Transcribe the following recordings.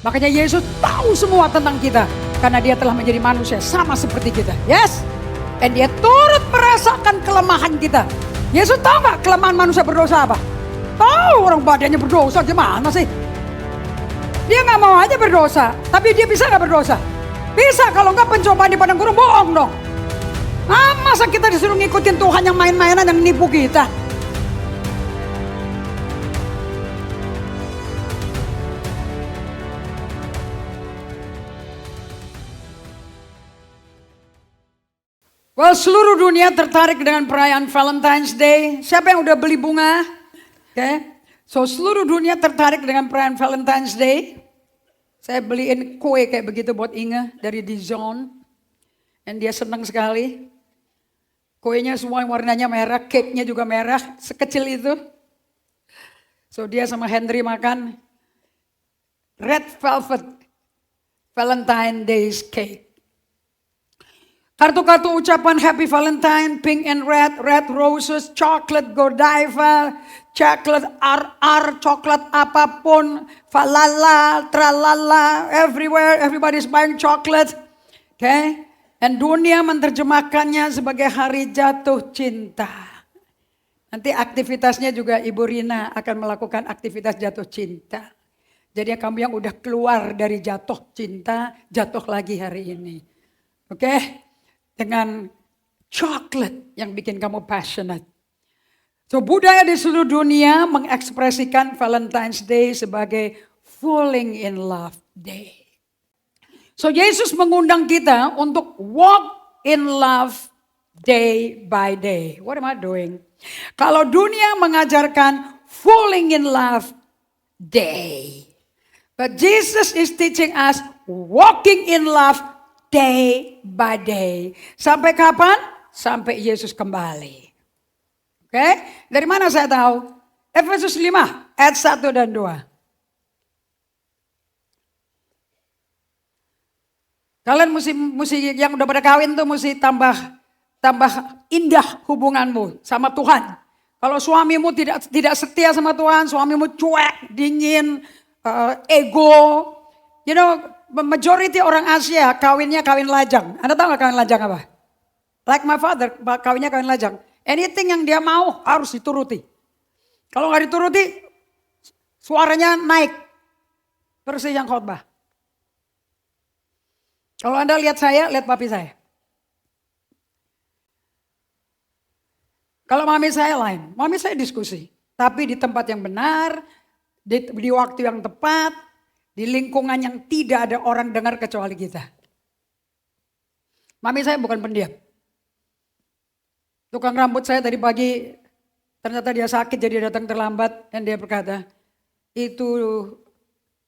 Makanya Yesus tahu semua tentang kita. Karena dia telah menjadi manusia sama seperti kita. Yes. Dan dia turut merasakan kelemahan kita. Yesus tahu gak kelemahan manusia berdosa apa? Tahu orang badannya berdosa gimana sih? Dia gak mau aja berdosa. Tapi dia bisa gak berdosa? Bisa, kalau enggak pencobaan di padang gurun bohong dong. Masa kita disuruh ngikutin Tuhan yang main-mainan yang nipu kita? Well, seluruh dunia tertarik dengan perayaan Valentine's Day. Siapa yang udah beli bunga? Oke. So, seluruh dunia tertarik dengan perayaan Valentine's Day. Saya beliin kue kayak begitu buat Inge dari Dijon. Dan dia senang sekali. Kuenya semua warnanya merah, cake-nya juga merah, sekecil itu. So, dia sama Henry makan red velvet Valentine's Day cake. Kartu-kartu ucapan Happy Valentine, pink and red roses, chocolate Godiva, chocolate RR, coklat apapun, falala, tralala, everywhere, everybody's buying chocolate. Okay? Dan dunia menerjemahkannya sebagai hari jatuh cinta. Nanti aktivitasnya juga Ibu Rina akan melakukan aktivitas jatuh cinta. Jadi kamu yang udah keluar dari jatuh cinta, jatuh lagi hari ini. Oke? Okay? Dengan coklat yang bikin kamu passionate. So budaya di seluruh dunia mengekspresikan Valentine's Day sebagai falling in love day. So Yesus mengundang kita untuk walk in love day by day. What am I doing? Kalau dunia mengajarkan falling in love day. But Jesus is teaching us walking in love day by day. Sampai kapan? Sampai Yesus kembali. Oke? Dari mana saya tahu? Efesus 5 ayat 1 dan 2. Kalian mesti yang udah pada kawin tuh mesti tambah indah hubunganmu sama Tuhan. Kalau suamimu tidak setia sama Tuhan, suamimu cuek, dingin, ego, majority orang Asia kawinnya kawin lajang. Anda tahu gak kawin lajang apa? Like my father, kawinnya kawin lajang. Anything yang dia mau harus dituruti. Kalau gak dituruti, suaranya naik. Persis yang khotbah. Kalau Anda lihat saya, lihat papi saya. Kalau mami saya lain, mami saya diskusi. Tapi di tempat yang benar, di waktu yang tepat, di lingkungan yang tidak ada orang dengar kecuali kita. Mami saya bukan pendiam. Tukang rambut saya tadi pagi, ternyata dia sakit jadi datang terlambat. Dan dia berkata, itu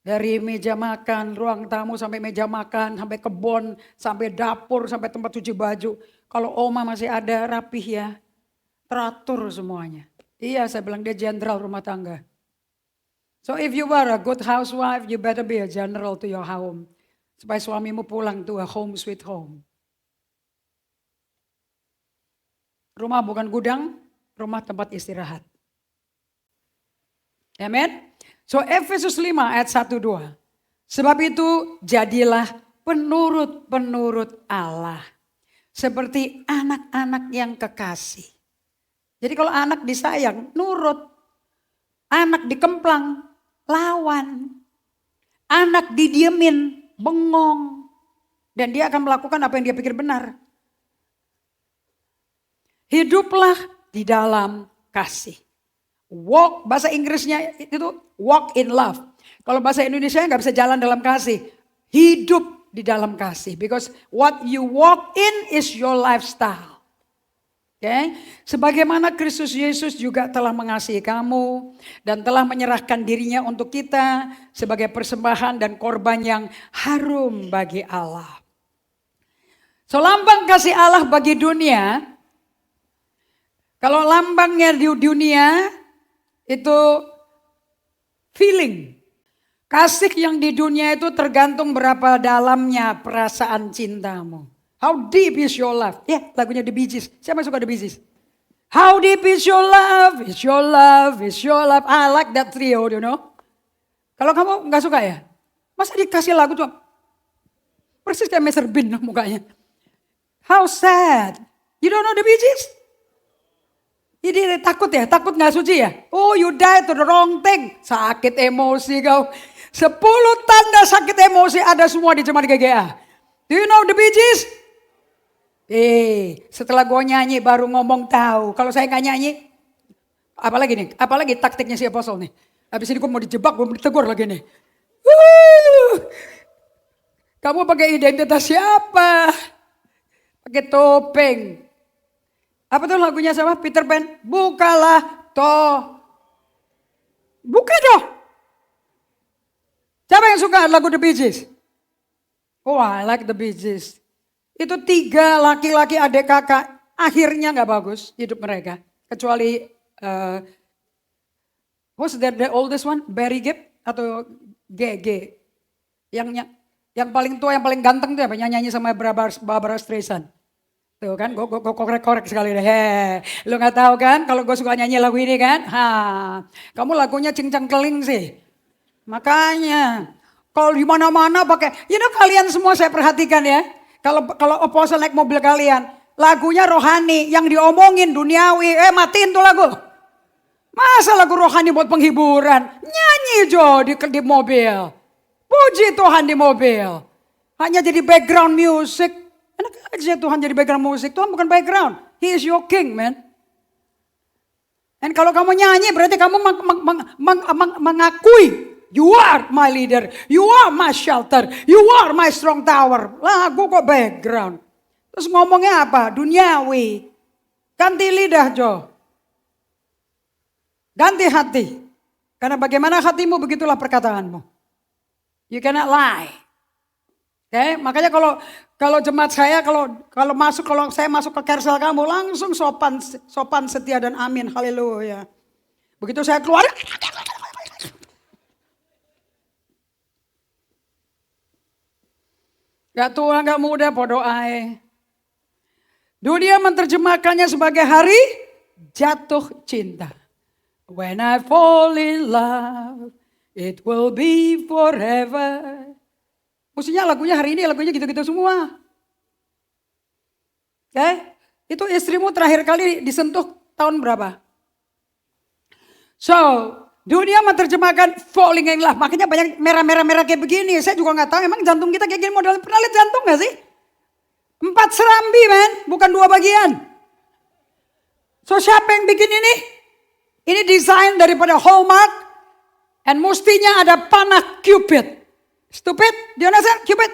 dari meja makan, ruang tamu sampai meja makan, sampai kebun, sampai dapur, sampai tempat cuci baju. Kalau oma masih ada rapih ya, teratur semuanya. Iya, saya bilang dia jenderal rumah tangga. So if you are a good housewife, you better be a general to your home. Supaya suamimu pulang to a home sweet home. Rumah bukan gudang, rumah tempat istirahat. Amen. So Efesus 5 ayat 1-2. Sebab itu jadilah penurut-penurut Allah. Seperti anak-anak yang kekasih. Jadi kalau anak disayang, nurut. Anak dikemplang, lawan. Anak didiemin, bengong. Dan dia akan melakukan apa yang dia pikir benar. Hiduplah di dalam kasih. Walk, bahasa Inggrisnya itu walk in love. Kalau bahasa Indonesia nggak bisa jalan dalam kasih. Hidup di dalam kasih. Because what you walk in is your lifestyle. Okay? Sebagaimana Kristus Yesus juga telah mengasihi kamu dan telah menyerahkan dirinya untuk kita sebagai persembahan dan korban yang harum bagi Allah. So lambang kasih Allah bagi dunia, kalau lambangnya di dunia itu feeling. Kasih yang di dunia itu tergantung berapa dalamnya perasaan cintamu. How deep is your love? Ya, lagunya The Bee Gees. Siapa yang suka The Bee Gees? How deep is your love? Is your love? Is your love? I like that trio, you know. Kalau kamu nggak suka ya? Masa dikasih lagu tuh persis kayak Mr. Bean mukanya. How sad. You don't know the Bee Gees? Ini takut ya? Takut gak suci ya? Oh, you die to the wrong thing. Sakit emosi kau. 10 tanda sakit emosi ada semua di jemaat GGA. Do you know the Bee Gees? Setelah gue nyanyi baru ngomong tahu. Kalau saya gak nyanyi, apalagi nih? Apalagi taktiknya si Apostle nih. Habis ini gue mau dijebak, gue mau ditegur lagi nih. Kamu pakai identitas siapa? Pakai topeng. Apa tuh lagunya sama Peter Pan? Bukalah buka dong. Siapa yang suka lagu The Bee Gees? Oh, I like The Bee Gees. Itu 3 laki-laki adik kakak. Akhirnya gak bagus hidup mereka. Kecuali, who's the oldest one? Barry Gibb atau GG? Yang paling tua, yang paling ganteng tuh apa? Nyanyi sama Barbara Streisand. Tuh kan, gue korek sekali deh. Lu gak tahu kan kalau gue suka nyanyi lagu ini kan? Kamu lagunya cincang keling sih. Makanya, kalau di mana-mana pakai, kalian semua saya perhatikan ya. Kalau Apostle naik mobil kalian, lagunya rohani, yang diomongin duniawi, matiin tuh lagu. Masa lagu rohani buat penghiburan? Nyanyi Jo di mobil. Puji Tuhan di mobil. Hanya jadi background music. Enak aja Tuhan jadi background musik. Tuhan bukan background. He is your king, man. Dan kalau kamu nyanyi berarti kamu mengakui. You are my leader. You are my shelter. You are my strong tower. Lagu kok background. Terus ngomongnya apa? Duniawi. Ganti lidah, Jo. Ganti hati. Karena bagaimana hatimu begitulah perkataanmu. You cannot lie. Oke, makanya kalau jemaat saya kalau saya masuk ke Kersel kamu langsung sopan setia dan amin, haleluya. Begitu saya keluar, gak tua gak muda podo ae. Dunia menerjemahkannya sebagai hari jatuh cinta. When I fall in love, it will be forever. Maksudnya lagunya hari ini lagunya gitu-gitu semua. Oke? Itu istrimu terakhir kali disentuh tahun berapa? So, dunia menerjemahkan falling in love. Makanya banyak merah-merah kayak begini. Saya juga gak tahu emang jantung kita kayak gini model. Pernah lihat jantung gak sih? 4 serambi men, bukan 2 bagian. So siapa yang bikin ini? Ini desain daripada Hallmark. And mestinya ada panah Cupid. Stupid? Do you understand? Cupid?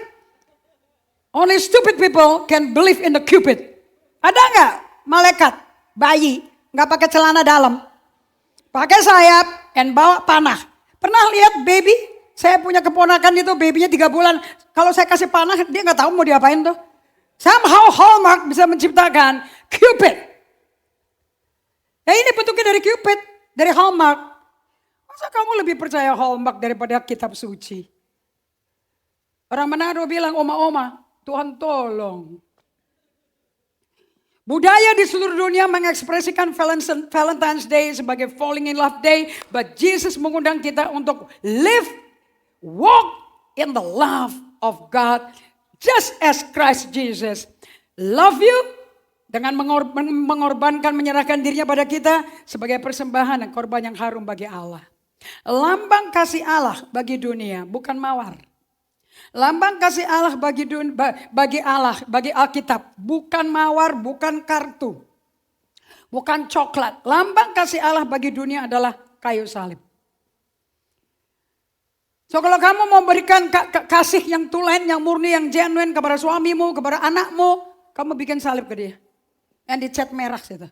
Only stupid people can believe in the Cupid. Ada nggak malaikat, bayi, nggak pakai celana dalam, pakai sayap, and bawa panah? Pernah lihat baby? Saya punya keponakan itu, babynya 3 bulan. Kalau saya kasih panah, dia nggak tahu mau diapain tuh. Somehow Hallmark bisa menciptakan Cupid. Ini bentuknya dari Cupid, dari Hallmark. Masa kamu lebih percaya Hallmark daripada kitab suci? Orang Manado bilang, oma-oma, Tuhan tolong. Budaya di seluruh dunia mengekspresikan Valentine's Day sebagai falling in love day. But Jesus mengundang kita untuk walk in the love of God. Just as Christ Jesus love you. Dengan mengorbankan, menyerahkan dirinya pada kita sebagai persembahan dan korban yang harum bagi Allah. Lambang kasih Allah bagi dunia, bukan mawar. Lambang kasih Allah bagi Alkitab, bukan mawar, bukan kartu, bukan coklat. Lambang kasih Allah bagi dunia adalah kayu salib. So kalau kamu mau berikan kasih yang tulen, yang murni, yang genuine kepada suamimu, kepada anakmu, kamu bikin salib ke dia. Yang dicat merah situ.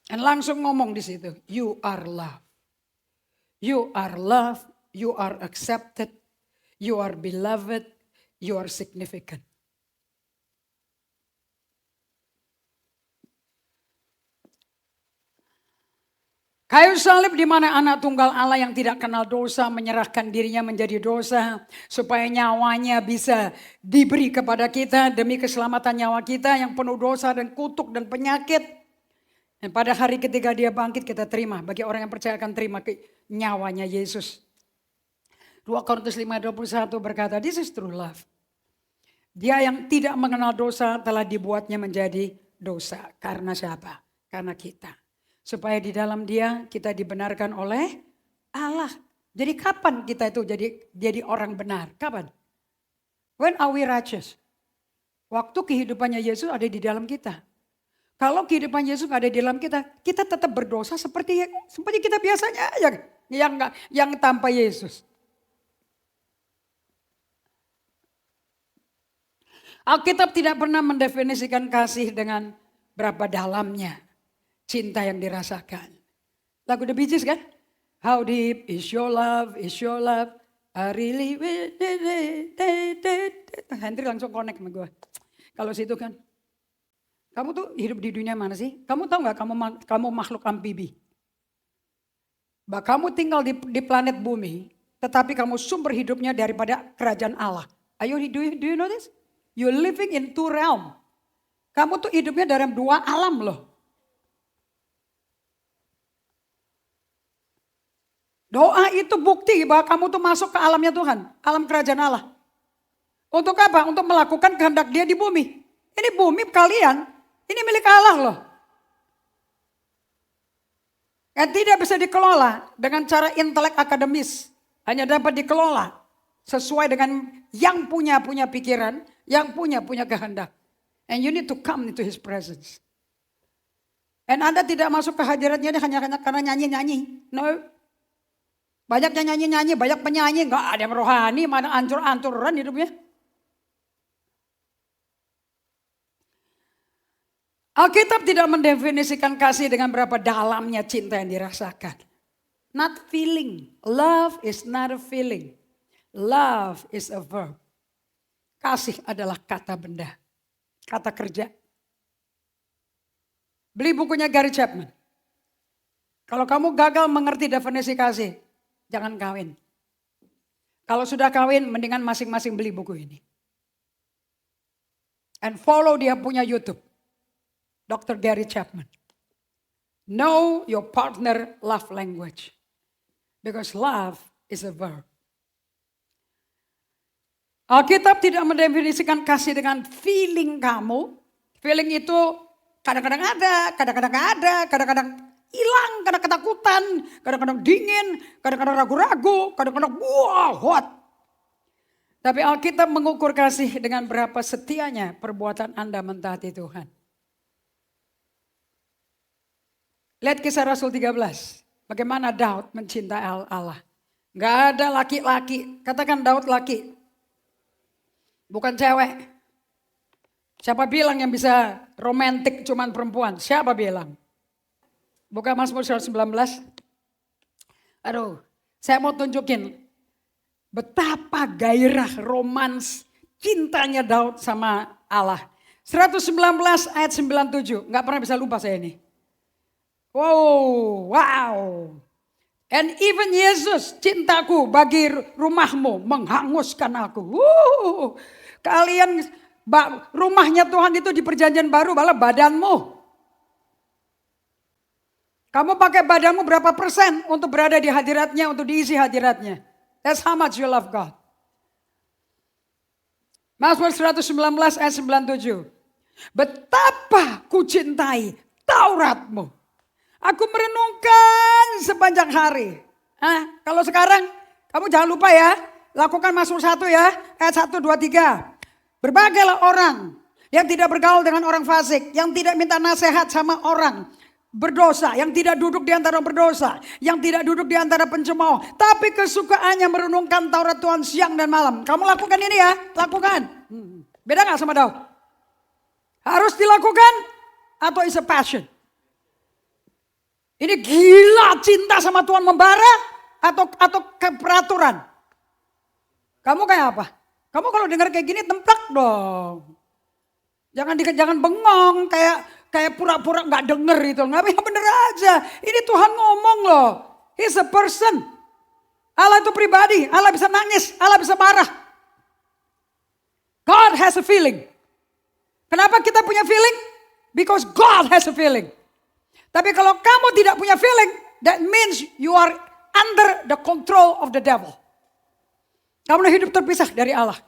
Dan langsung ngomong di situ, you are love. You are love, you are accepted, you are beloved, you are significant. Kayu salib di mana anak tunggal Allah yang tidak kenal dosa menyerahkan dirinya menjadi dosa supaya nyawanya bisa diberi kepada kita demi keselamatan nyawa kita yang penuh dosa dan kutuk dan penyakit. Dan pada hari ketika dia bangkit kita terima. Bagi orang yang percaya akan terima nyawanya Yesus. 2 Korintus 5:21 berkata, this is true love. Dia yang tidak mengenal dosa telah dibuatnya menjadi dosa. Karena siapa? Karena kita. Supaya di dalam dia kita dibenarkan oleh Allah. Jadi kapan kita itu jadi orang benar? Kapan? When are we righteous? Waktu kehidupannya Yesus ada di dalam kita. Kalau kehidupan Yesus ada di dalam kita, kita tetap berdosa seperti kita biasanya yang tanpa Yesus. Alkitab tidak pernah mendefinisikan kasih dengan berapa dalamnya cinta yang dirasakan. Lagu The Bee Gees kan? How deep is your love, I really will. Hendri langsung connect sama gue. Kalau situ kan, kamu tuh hidup di dunia mana sih? Kamu tahu gak kamu makhluk amfibi? Kamu tinggal di planet bumi, tetapi kamu sumber hidupnya daripada kerajaan Allah. Do you know this? You're living in two realm. Kamu tuh hidupnya dalam dua alam loh. Doa itu bukti bahwa kamu tuh masuk ke alamnya Tuhan, alam kerajaan Allah. Untuk apa? Untuk melakukan kehendak Dia di bumi. Ini bumi kalian, ini milik Allah loh. Yang tidak bisa dikelola dengan cara intelek akademis. Hanya dapat dikelola sesuai dengan yang punya pikiran, yang punya kehendak. And you need to come into His presence. And Anda tidak masuk ke hadiratnya hanya karena nyanyi-nyanyi. No. Banyak yang nyanyi-nyanyi, banyak penyanyi, enggak ada yang rohani, mana ancur-ancuran hidupnya. Alkitab tidak mendefinisikan kasih dengan berapa dalamnya cinta yang dirasakan. Not feeling. Love is not a feeling. Love is a verb. Kasih adalah kata benda. Kata kerja. Beli bukunya Gary Chapman. Kalau kamu gagal mengerti definisi kasih, jangan kawin. Kalau sudah kawin, mendingan masing-masing beli buku ini. And follow dia punya YouTube. Dr. Gary Chapman. Know your partner love language. Because love is a verb. Alkitab tidak mendefinisikan kasih dengan feeling kamu. Feeling itu kadang-kadang ada, kadang-kadang gak ada, kadang-kadang hilang karena ketakutan, kadang-kadang dingin, kadang-kadang ragu-ragu, kadang-kadang hot. Tapi Alkitab mengukur kasih dengan berapa setianya perbuatan Anda mentaati Tuhan. Lihat Kisah Rasul 13. Bagaimana Daud mencintai Allah. Gak ada laki-laki. Katakan Daud laki. Bukan cewek. Siapa bilang yang bisa romantik cuman perempuan? Siapa bilang? Buka Mazmur 119. Aduh, saya mau tunjukin betapa gairah romans cintanya Daud sama Allah. 119 ayat 97. Gak pernah bisa lupa saya ini. Wow. And even Yesus, cintaku bagi rumahmu menghanguskan aku. Kalian, rumahnya Tuhan itu di perjanjian baru malah badanmu. Kamu pakai badanmu berapa persen untuk berada di hadiratnya, untuk diisi hadiratnya. That's how much you love God. Mazmur 119 ayat 97. Betapa ku cintai Tauratmu. Aku merenungkan sepanjang hari. Kalau sekarang kamu jangan lupa ya. Lakukan Mazmur 1 ya. Ayat 1, 2, 3. Berbagailah orang yang tidak bergaul dengan orang fasik. Yang tidak minta nasihat sama orang berdosa. Yang tidak duduk di antara orang berdosa. Yang tidak duduk di antara pencemooh. Tapi kesukaannya merenungkan Taurat Tuhan siang dan malam. Kamu lakukan ini ya. Lakukan. Beda gak sama Daud? Harus dilakukan atau is a passion? Ini gila cinta sama Tuhan membara atau keperaturan? Kamu kayak apa? Kamu kalau dengar kayak gini templak dong. Jangan bengong kayak pura-pura nggak denger itu. Nggak bener aja. Ini Tuhan ngomong loh. He's a person. Allah itu pribadi. Allah bisa nangis. Allah bisa marah. God has a feeling. Kenapa kita punya feeling? Because God has a feeling. Tapi kalau kamu tidak punya feeling, that means you are under the control of the devil. Kamu hidup terpisah dari Allah.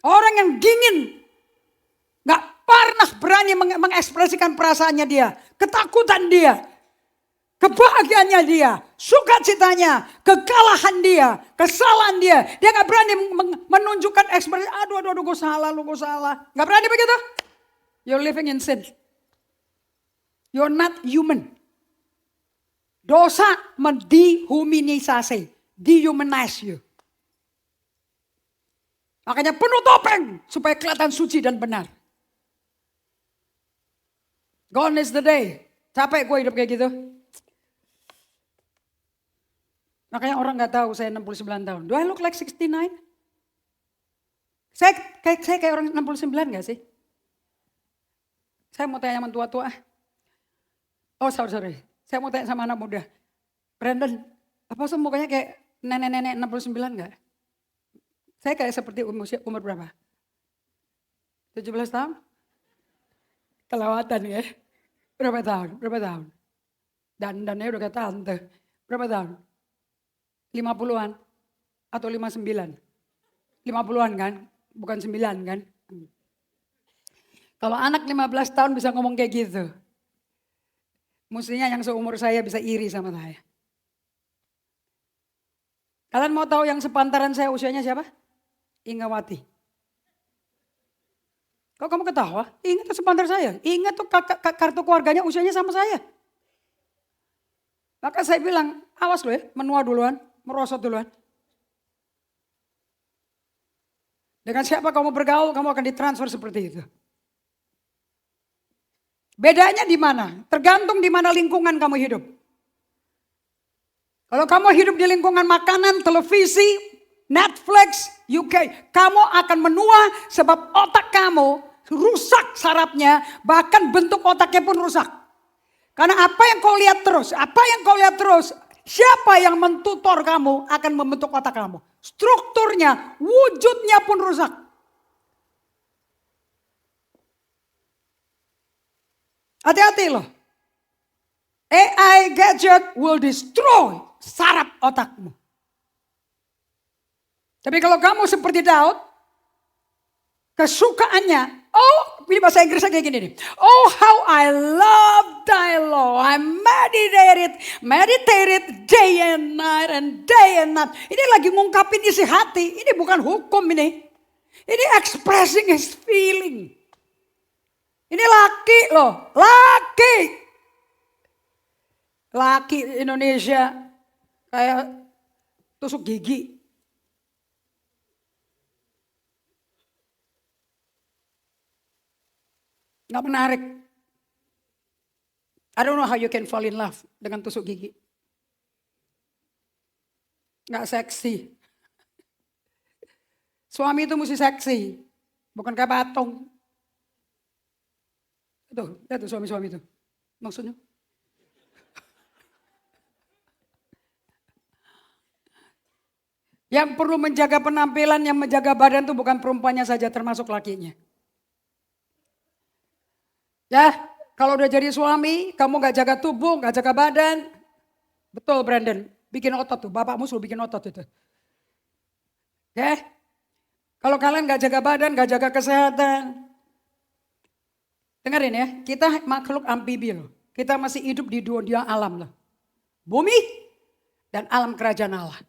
Orang yang dingin, gak pernah berani mengekspresikan perasaannya dia, ketakutan dia, kebahagiaannya dia, sukacitanya, kekalahan dia, kesalahan dia. Dia gak berani menunjukkan ekspresi, aduh gue salah, gue salah. Gak berani begitu. You're living in sin. You're not human. Dosa mendehumanisasi, dehumanize you. Makanya penuh topeng supaya kelihatan suci dan benar. Gone is the day. Capek gue hidup kayak gitu. Makanya orang gak tahu saya 69 tahun. Do I look like 69? Saya kayak orang 69 gak sih? Saya mau tanya sama tua-tua. Oh sorry. Saya mau tanya sama anak muda. Brandon, apa sih mukanya kayak nenek-nenek 69 gak? Saya kayak seperti umur berapa? 17 tahun? Kelewatan ya. Berapa tahun? Dandannya udah kayak tante. Berapa tahun? 50-an? Atau 59? 50-an kan? Bukan 9 kan? Kalau anak 15 tahun bisa ngomong kayak gitu. Mestinya yang seumur saya bisa iri sama saya. Kalian mau tahu yang sepantaran saya usianya siapa? Ingawati. Kok kamu ketawa? Ingat tuh sepantar saya. Ingat tuh kartu keluarganya usianya sama saya. Maka saya bilang, awas lo ya, menua duluan, merosot duluan. Dengan siapa kamu bergaul, kamu akan ditransfer seperti itu. Bedanya di mana? Tergantung di mana lingkungan kamu hidup. Kalau kamu hidup di lingkungan makanan, televisi, Netflix, UK, kamu akan menua sebab otak kamu rusak sarafnya, bahkan bentuk otaknya pun rusak. Karena apa yang kau lihat terus, siapa yang mentutor kamu akan membentuk otak kamu. Strukturnya, wujudnya pun rusak. Hati-hati loh. AI gadget will destroy saraf otakmu. Tapi kalau kamu seperti Daud, kesukaannya, ini bahasa Inggrisnya kayak gini nih. Oh how I love thy law, I meditated day and night and day and night. Ini lagi ngungkapin isi hati, ini bukan hukum ini. Ini expressing his feeling. Ini laki loh, laki. Laki Indonesia kayak tusuk gigi. Nggak menarik. I don't know how you can fall in love dengan tusuk gigi. Nggak seksi. Suami itu mesti seksi. Bukan kayak patung. Lihat tuh suami-suami itu. Maksudnya. Yang perlu menjaga penampilan, yang menjaga badan itu bukan perempuannya saja, termasuk lakinya. Ya, kalau udah jadi suami, kamu gak jaga tubuh, gak jaga badan. Betul Brandon, bikin otot tuh, bapakmu suruh bikin otot itu. Oke? Kalau kalian gak jaga badan, gak jaga kesehatan. Dengerin ya, kita makhluk amfibi loh. Kita masih hidup di dunia alam loh. Bumi dan alam kerajaan Allah.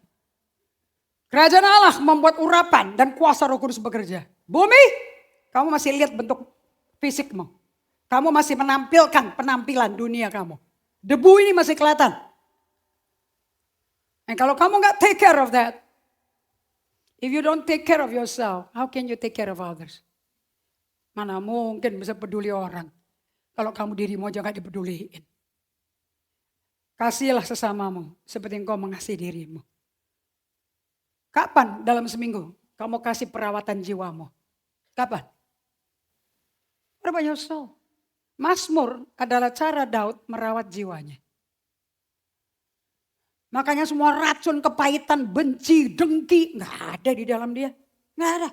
Kerajaan Allah membuat urapan dan kuasa Roh Kudus bekerja. Bumi, kamu masih lihat bentuk fisikmu. Kamu masih menampilkan penampilan dunia kamu. Debu ini masih kelihatan. Dan kalau kamu gak take care of that, if you don't take care of yourself, how can you take care of others? Mana mungkin bisa peduli orang kalau kamu dirimu aja gak dipeduliin. Kasihilah sesamamu seperti engkau mengasihi dirimu. Kapan dalam seminggu kamu kasih perawatan jiwamu? Kapan? What about your soul? Mazmur adalah cara Daud merawat jiwanya. Makanya semua racun, kepahitan, benci, dengki gak ada di dalam dia. Gak ada.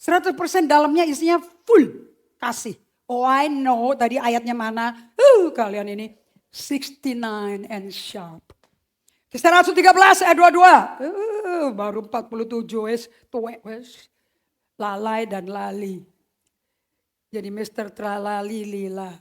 100% dalamnya isinya full kasih. Oh I know, tadi ayatnya mana? Kalian ini 69 and sharp. Kisah Rasul 13 ayat 22. Baru 47 wes, tuwek wes. Lalai dan lali. Jadi Mr. Tralali Lila.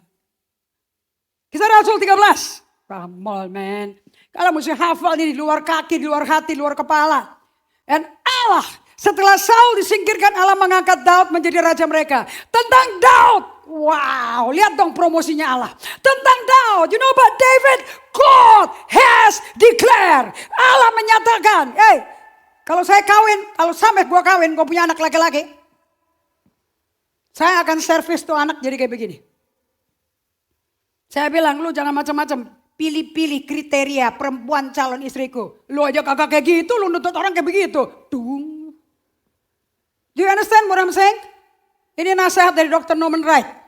Kisah Rasul 13. Come on man. Kalau mesti hafal ini di luar kaki, di luar hati, di luar kepala. Dan Allah setelah Saul disingkirkan, Allah mengangkat Daud menjadi raja mereka. Tentang Daud. Wow, lihat dong promosinya Allah. Tentang Daud, you know about David? God has declared. Allah menyatakan, kalau saya kawin, kalau sampai gue kawin, gue punya anak laki-laki. Saya akan servis tuh anak jadi kayak begini. Saya bilang, lu jangan macam-macam. Pilih-pilih kriteria perempuan calon istriku. Lu aja kagak kayak gitu, lu nuntut orang kayak begitu. Dung. Do you understand what I'm saying? Ini nasihat dari Dr. Norman Wright.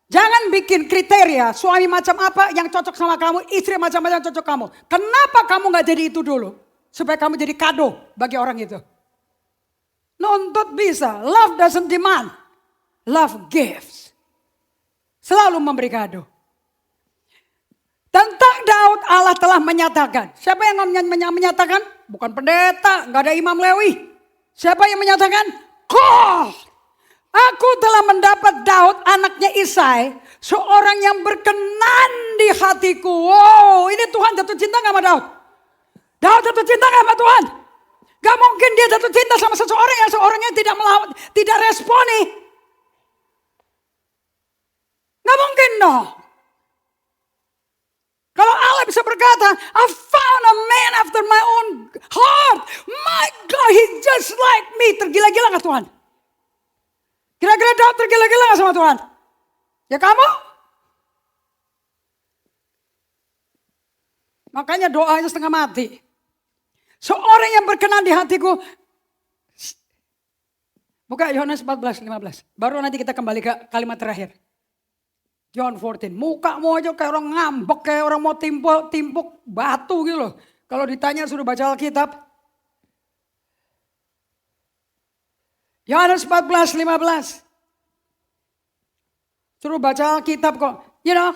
Jangan bikin kriteria suami macam apa yang cocok sama kamu, istri macam-macam yang cocok kamu. Kenapa kamu gak jadi itu dulu? Supaya kamu jadi kado bagi orang itu. Nuntut bisa. Love doesn't demand. Love gives. Selalu memberi kado. Tentang Daud Allah telah menyatakan. Siapa yang menyatakan? Bukan pendeta, gak ada Imam Lewi. Siapa yang menyatakan? God. Aku telah mendapat Daud anaknya Isai. Seorang yang berkenan di hatiku. Wow, ini Tuhan jatuh cinta gak sama Daud? Daud jatuh cinta gak sama Tuhan? Gak mungkin dia jatuh cinta sama seseorang yang seorangnya tidak melawan, tidak responi. Gak mungkin dong. Kalau Allah bisa berkata, I found a man after my own heart. My God, he's just like me. Tergila-gila gak Tuhan? Kira-kira Daud tergila-gila gak sama Tuhan? Ya kamu? Makanya doanya setengah mati. Seorang yang berkenan di hatiku. Buka Yohanes 14:15. Baru nanti kita kembali ke kalimat terakhir. John 14. Mukamu aja kayak orang ngambek. Kayak orang mau timpuk batu gitu loh. Kalau ditanya suruh baca Alkitab. Yohanes 14:15. Suruh baca Alkitab kok. You know,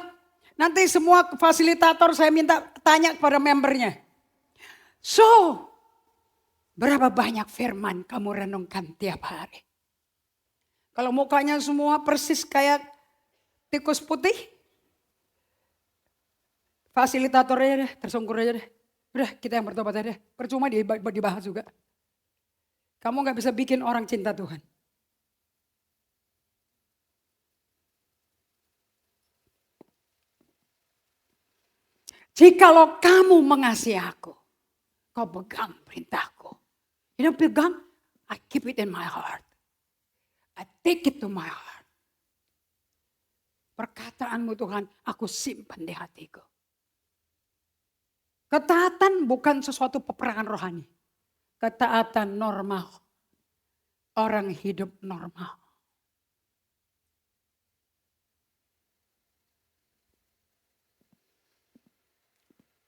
nanti semua fasilitator saya minta tanya kepada membernya. So, berapa banyak firman kamu renungkan tiap hari? Kalau mukanya semua persis kayak tikus putih. Fasilitatornya deh, tersungkur aja deh. Udah kita yang bertobat aja deh. Percuma dibahas juga. Kamu gak bisa bikin orang cinta Tuhan. Jikalau kamu mengasihi aku, kau pegang perintahku. You know, pegang, I keep it in my heart. I take it to my heart. Perkataanmu Tuhan, aku simpan di hatiku. Ketaatan bukan sesuatu peperangan rohani. Ketaatan normal. Orang hidup normal.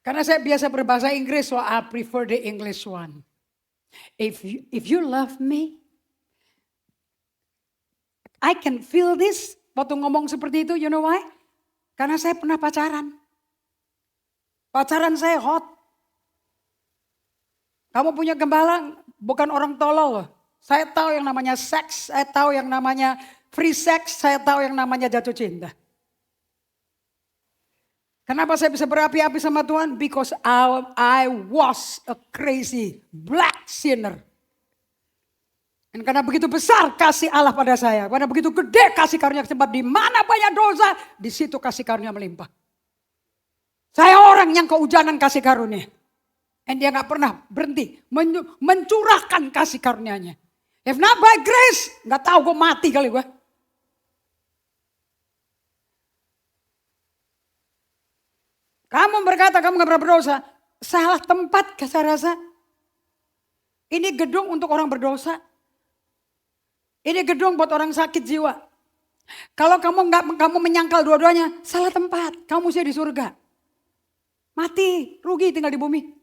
Karena saya biasa berbahasa Inggris, so I prefer the English one. If you love me, I can feel this. Waktu ngomong seperti itu, you know why? Karena saya pernah pacaran. Pacaran saya hot. Kamu punya gembala, bukan orang tolol. Saya tahu yang namanya seks, saya tahu yang namanya free sex, saya tahu yang namanya jatuh cinta. Kenapa saya bisa berapi-api sama Tuhan? Because I was a crazy black sinner. Dan karena begitu besar kasih Allah pada saya. Karena begitu gede kasih karunia. Sebab di mana banyak dosa, di situ kasih karunia melimpah. Saya orang yang kehujanan kasih karunia. Dan dia gak pernah berhenti mencurahkan kasih karunia-Nya. If not by grace, gak tahu gue mati kali gue. Kamu berkata kamu gak pernah berdosa. Salah tempat saya rasa. Ini gedung untuk orang berdosa. Ini gedung buat orang sakit jiwa. Kalau kamu menyangkal dua-duanya, salah tempat. Kamu sih di surga. Mati, rugi tinggal di bumi.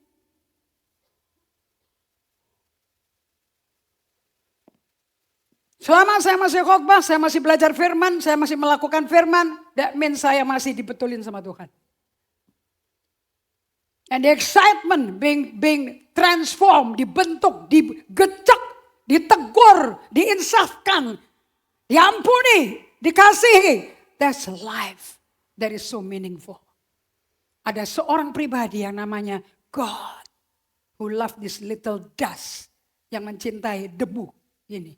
Selama saya masih khotbah, saya masih belajar firman, saya masih melakukan firman, that means saya masih dibetulin sama Tuhan. And the excitement being transformed, dibentuk, digecek, ditegur, diinsafkan, diampuni, dikasihi. That's life that is so meaningful. Ada seorang pribadi yang namanya God who love this little dust, yang mencintai debu ini.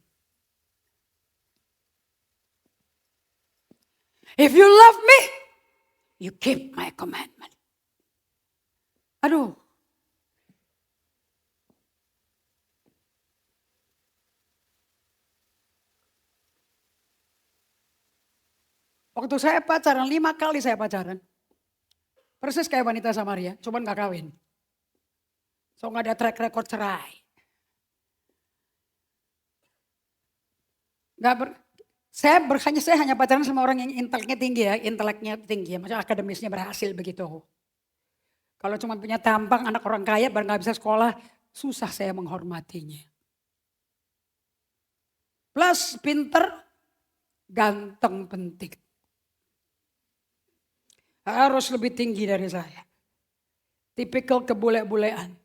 If you love me, you keep my commandment. Aduh. Waktu saya pacaran, 5 kali saya pacaran. Persis kayak wanita Samaria, cuman gak kawin. So gak ada track record cerai. Saya hanya pacaran sama orang yang inteleknya tinggi ya, maksudnya akademisnya berhasil begitu. Kalau cuma punya tampang anak orang kaya baru gak bisa sekolah, susah saya menghormatinya. Plus pinter, ganteng, penting. Harus lebih tinggi dari saya. Tipikal kebule-bulean.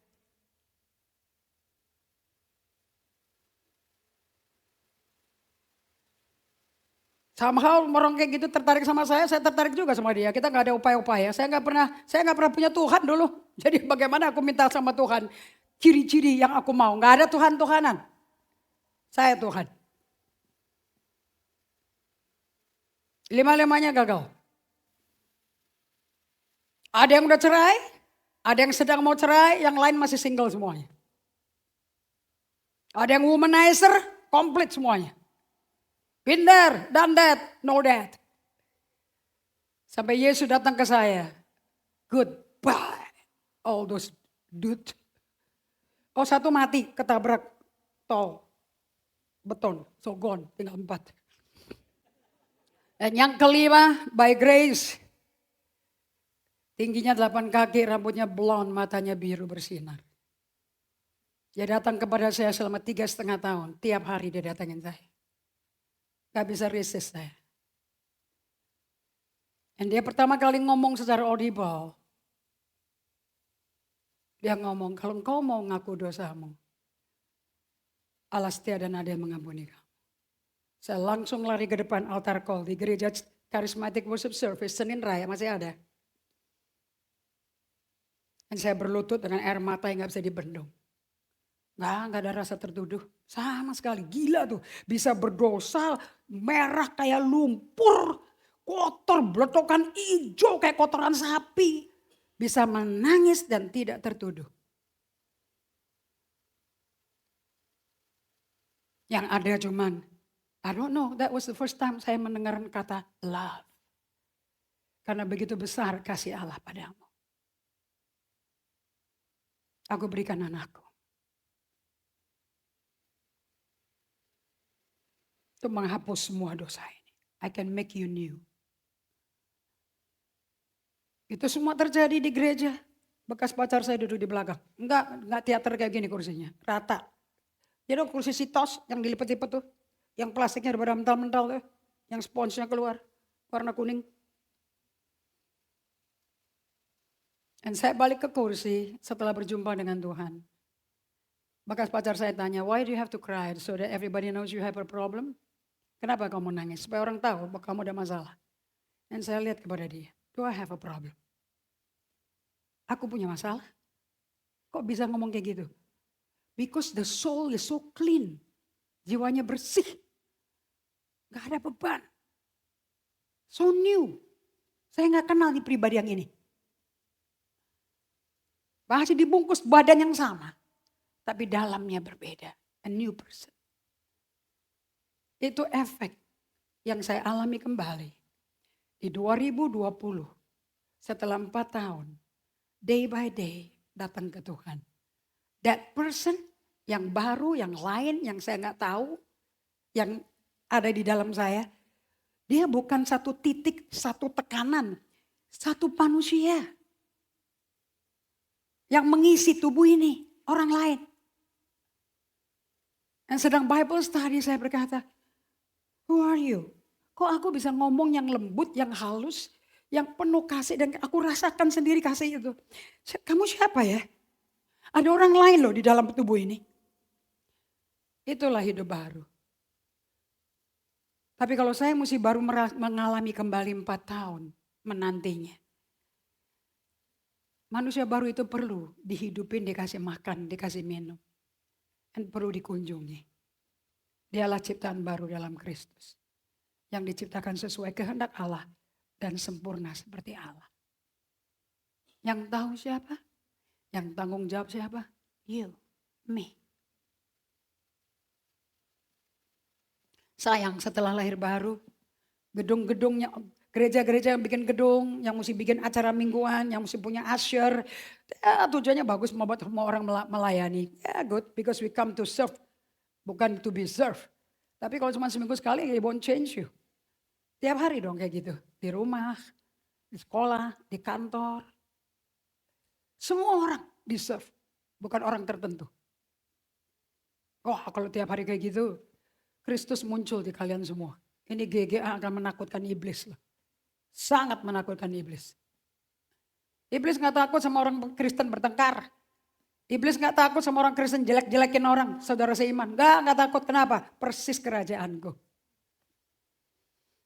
Somehow orang kayak gitu tertarik sama saya tertarik juga sama dia. Kita gak ada upaya-upaya. Saya gak pernah punya Tuhan dulu. Jadi bagaimana aku minta sama Tuhan ciri-ciri yang aku mau. Gak ada Tuhan-Tuhanan. Saya Tuhan. 5-5-nya gagal. Ada yang udah cerai, ada yang sedang mau cerai, yang lain masih single semuanya. Ada yang womanizer, komplit semuanya. Been there, done that, know that. Sampai Yesus datang ke saya. Goodbye, all those dude. Oh, satu mati, ketabrak tol, beton, so gone, tinggal 4. Dan yang kelima, by grace. Tingginya 8 kaki, rambutnya blonde, matanya biru bersinar. Dia datang kepada saya selama 3,5 tahun. Tiap hari dia datangin saya. Gak bisa resist saya. Dan dia pertama kali ngomong secara audible. Dia ngomong, kalau engkau mau ngaku dosamu, Allah setia dan ada yang mengampuni kamu. Saya langsung lari ke depan altar call di gereja Charismatic Worship Service, Senin Raya masih ada. Dan saya berlutut dengan air mata yang gak bisa dibendung. Gak ada rasa tertuduh. Sama sekali, gila tuh. Bisa berdosa, merah kayak lumpur. Kotor, blotokan hijau kayak kotoran sapi. Bisa menangis dan tidak tertuduh. Yang ada cuman, I don't know, that was the first time saya mendengar kata love. Karena begitu besar kasih Allah padamu. Aku berikan anakku. Untuk menghapus semua dosa ini. I can make you new. Itu semua terjadi di gereja. Bekas pacar saya duduk di belakang. Enggak teater kayak gini kursinya. Rata. Jadi kursi sitos yang dilipat-lipat tuh. Yang plastiknya udah pada mental-mental tuh. Yang sponsnya keluar. Warna kuning. Dan saya balik ke kursi setelah berjumpa dengan Tuhan. Bekas pacar saya tanya, why do you have to cry so that everybody knows you have a problem? Kenapa kamu nangis? Supaya orang tahu bahwa kamu ada masalah. Dan saya lihat kepada dia, do I have a problem? Aku punya masalah? Kok bisa ngomong kayak gitu? Because the soul is so clean. Jiwanya bersih. Gak ada beban. So new. Saya gak kenal nih pribadi yang ini. Masih dibungkus badan yang sama. Tapi dalamnya berbeda. A new person. Itu efek yang saya alami kembali. Di 2020. Setelah 4 tahun. Day by day datang ke Tuhan. That person yang baru, yang lain, yang saya gak tahu. Yang ada di dalam saya. Dia bukan satu titik, satu tekanan. Satu manusia. Yang mengisi tubuh ini. Orang lain. Dan sedang Bible study saya berkata. Who are you? Kok aku bisa ngomong yang lembut, yang halus, yang penuh kasih dan aku rasakan sendiri kasih itu. Kamu siapa ya? Ada orang lain loh di dalam tubuh ini. Itulah hidup baru. Tapi kalau saya mesti baru mengalami kembali 4 tahun menantinya. Manusia baru itu perlu dihidupin, dikasih makan, dikasih minum. Dan perlu dikunjungi. Dialah ciptaan baru dalam Kristus. Yang diciptakan sesuai kehendak Allah dan sempurna seperti Allah. Yang tahu siapa? Yang tanggung jawab siapa? You, me. Sayang setelah lahir baru, gedung-gedungnya, gereja-gereja yang bikin gedung, yang mesti bikin acara mingguan, yang mesti punya usher. Ya, tujuannya bagus membuat semua orang melayani. Ya good, because we come to serve, bukan to be served. Tapi kalau cuma seminggu sekali, it won't change you. Tiap hari dong kayak gitu. Di rumah, di sekolah, di kantor. Semua orang di serve, bukan orang tertentu. Wah kalau tiap hari kayak gitu, Kristus muncul di kalian semua. Ini GGA akan menakutkan iblis loh. Sangat menakutkan iblis. Iblis gak takut sama orang Kristen bertengkar. Iblis gak takut sama orang Kristen jelek-jelekin orang, saudara seiman. Gak takut, kenapa? Persis kerajaanku.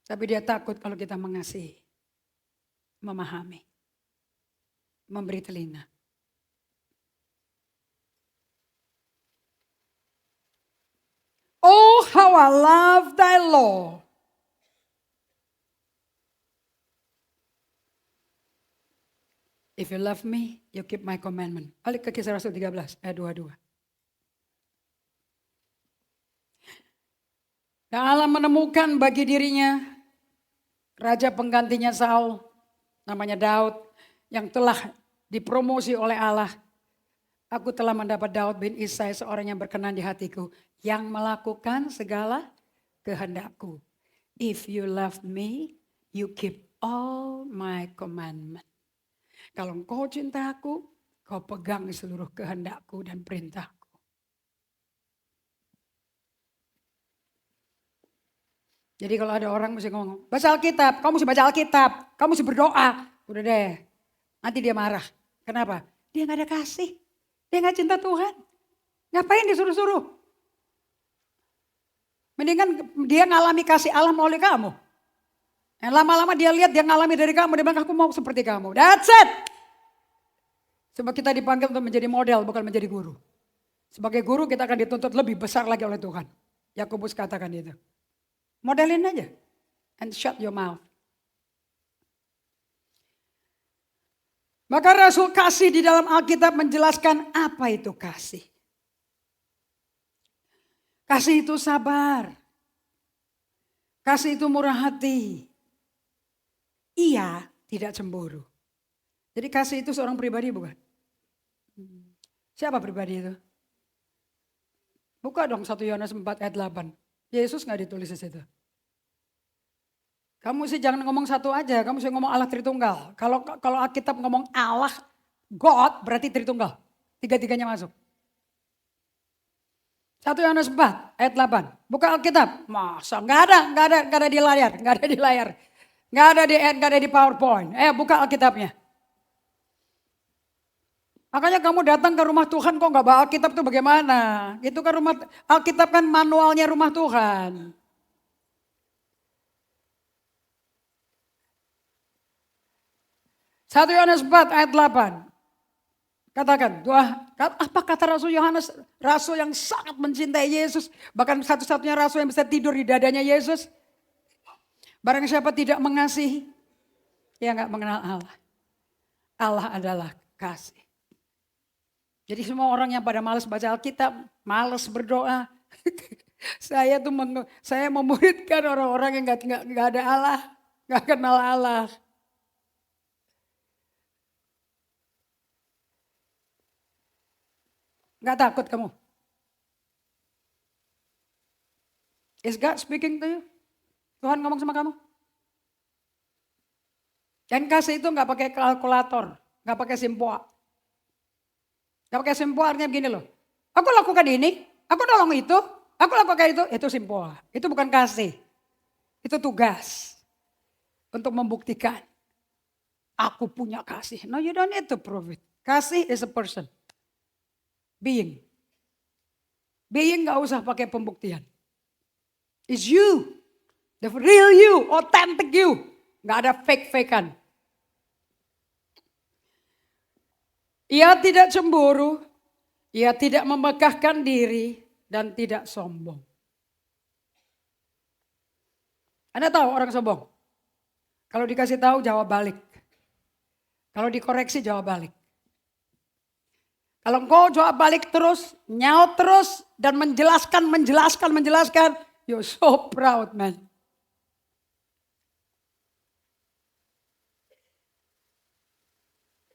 Tapi dia takut kalau kita mengasihi, memahami, memberi telinga. Oh, how I love thy law. If you love me, you keep my commandment. Balik ke Kisah Rasul 13 ayat 22. Dan Allah menemukan bagi dirinya raja penggantinya Saul, namanya Daud, yang telah dipromosi oleh Allah. Aku telah mendapat Daud bin Isai, seorang yang berkenan di hatiku, yang melakukan segala kehendakku. If you love me, you keep all my commandment. Kalau engkau cinta aku, kau pegang seluruh kehendakku dan perintahku. Jadi kalau ada orang mesti ngomong, baca Alkitab, kamu mesti baca Alkitab, kamu mesti berdoa. Udah deh, nanti dia marah. Kenapa? Dia gak ada kasih, dia gak cinta Tuhan. Ngapain disuruh-suruh? Mendingan dia ngalami kasih Allah melalui kamu. Yang lama-lama dia lihat dia ngalami dari kamu, dia bilang aku mau seperti kamu. That's it. Sebab kita dipanggil untuk menjadi model, bukan menjadi guru. Sebagai guru kita akan dituntut lebih besar lagi oleh Tuhan. Yakobus katakan itu. Modelin aja. And shut your mouth. Maka Rasul kasih di dalam Alkitab menjelaskan apa itu kasih. Kasih itu sabar. Kasih itu murah hati. Ia tidak cemburu. Jadi kasih itu seorang pribadi bukan? Siapa pribadi itu? Buka dong 1 Yohanes 4 ayat 8. Yesus gak ditulis di situ. Kamu sih jangan ngomong satu aja, kamu sih ngomong Allah Tritunggal. Kalau Alkitab ngomong Allah, God berarti Tritunggal. Tiga-tiganya masuk. 1 Yohanes 4 ayat 8. Buka Alkitab. Masa enggak ada di layar, enggak ada di layar. Enggak ada di PowerPoint. Buka Alkitabnya. Makanya kamu datang ke rumah Tuhan kok enggak bawa Alkitab tuh bagaimana? Itu kan Alkitab kan manualnya rumah Tuhan. Satu Yohanes 4 ayat 8. Katakan, apa kata Rasul Yohanes? Rasul yang sangat mencintai Yesus. Bahkan satu-satunya rasul yang bisa tidur di dadanya Yesus. Barang siapa tidak mengasihi, ya gak mengenal Allah. Allah adalah kasih. Jadi semua orang yang pada malas baca Alkitab, malas berdoa. Saya memuridkan orang-orang yang gak ada Allah, gak kenal Allah. Gak takut kamu? Is God speaking to you? Tuhan ngomong sama kamu? Dan kasih itu gak pakai kalkulator, gak pakai simpoa. Gak pakai simpoa artinya begini loh. Aku lakukan ini, aku nolong itu, aku lakukan itu simpoa. Itu bukan kasih. Itu tugas untuk membuktikan aku punya kasih. No, you don't need to prove it. Kasih is a person. Being. Being gak usah pakai pembuktian. It's you. The real you, authentic you. Gak ada fake-fakean. Ia tidak cemburu, ia tidak memegahkan diri, dan tidak sombong. Anda tahu orang sombong? Kalau dikasih tahu jawab balik. Kalau dikoreksi jawab balik. Kalau engkau jawab balik terus, nyaut terus, dan menjelaskan, you're so proud, man.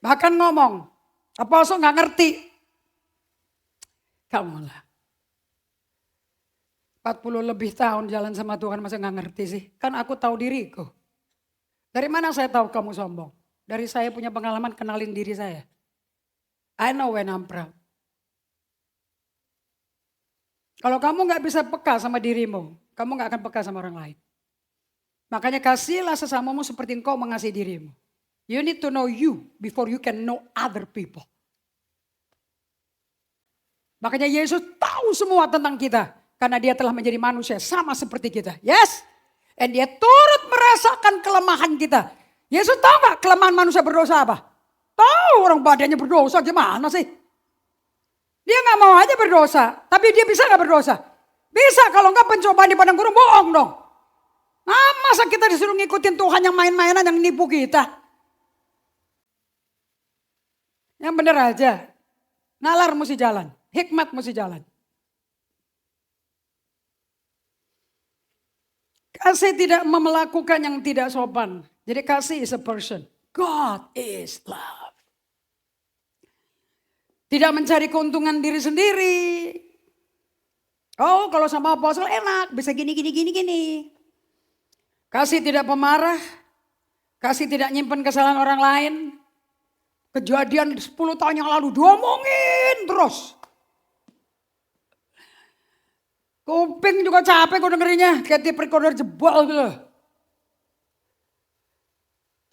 Bahkan ngomong, apostle gak ngerti. Kamu lah. 40 lebih tahun jalan sama Tuhan masa gak ngerti sih. Kan aku tahu diriku. Dari mana saya tahu kamu sombong? Dari saya punya pengalaman kenalin diri saya. I know when I'm proud. Kalau kamu gak bisa peka sama dirimu, kamu gak akan peka sama orang lain. Makanya kasihlah sesamamu seperti engkau mengasihi dirimu. You need to know you before you can know other people. Makanya Yesus tahu semua tentang kita. Karena dia telah menjadi manusia sama seperti kita. Yes. Dan dia turut merasakan kelemahan kita. Yesus tahu gak kelemahan manusia berdosa apa? Tahu orang badannya berdosa gimana sih? Dia gak mau aja berdosa. Tapi dia bisa gak berdosa? Bisa, kalau enggak pencobaan di padang gurun bohong dong. Nah, masa kita disuruh ngikutin Tuhan yang main-mainan yang nipu kita? Yang benar aja. Nalar mesti jalan. Hikmat mesti jalan. Kasih tidak melakukan yang tidak sopan. Jadi kasih is a person. God is love. Tidak mencari keuntungan diri sendiri. Oh, kalau sama apostle enak, bisa gini. Kasih tidak pemarah. Kasih tidak nyimpen kesalahan orang lain. Kejadian 10 tahun yang lalu diomongin terus. Kuping juga capek kok dengerinnya. Kayak tape recorder jebol gitu.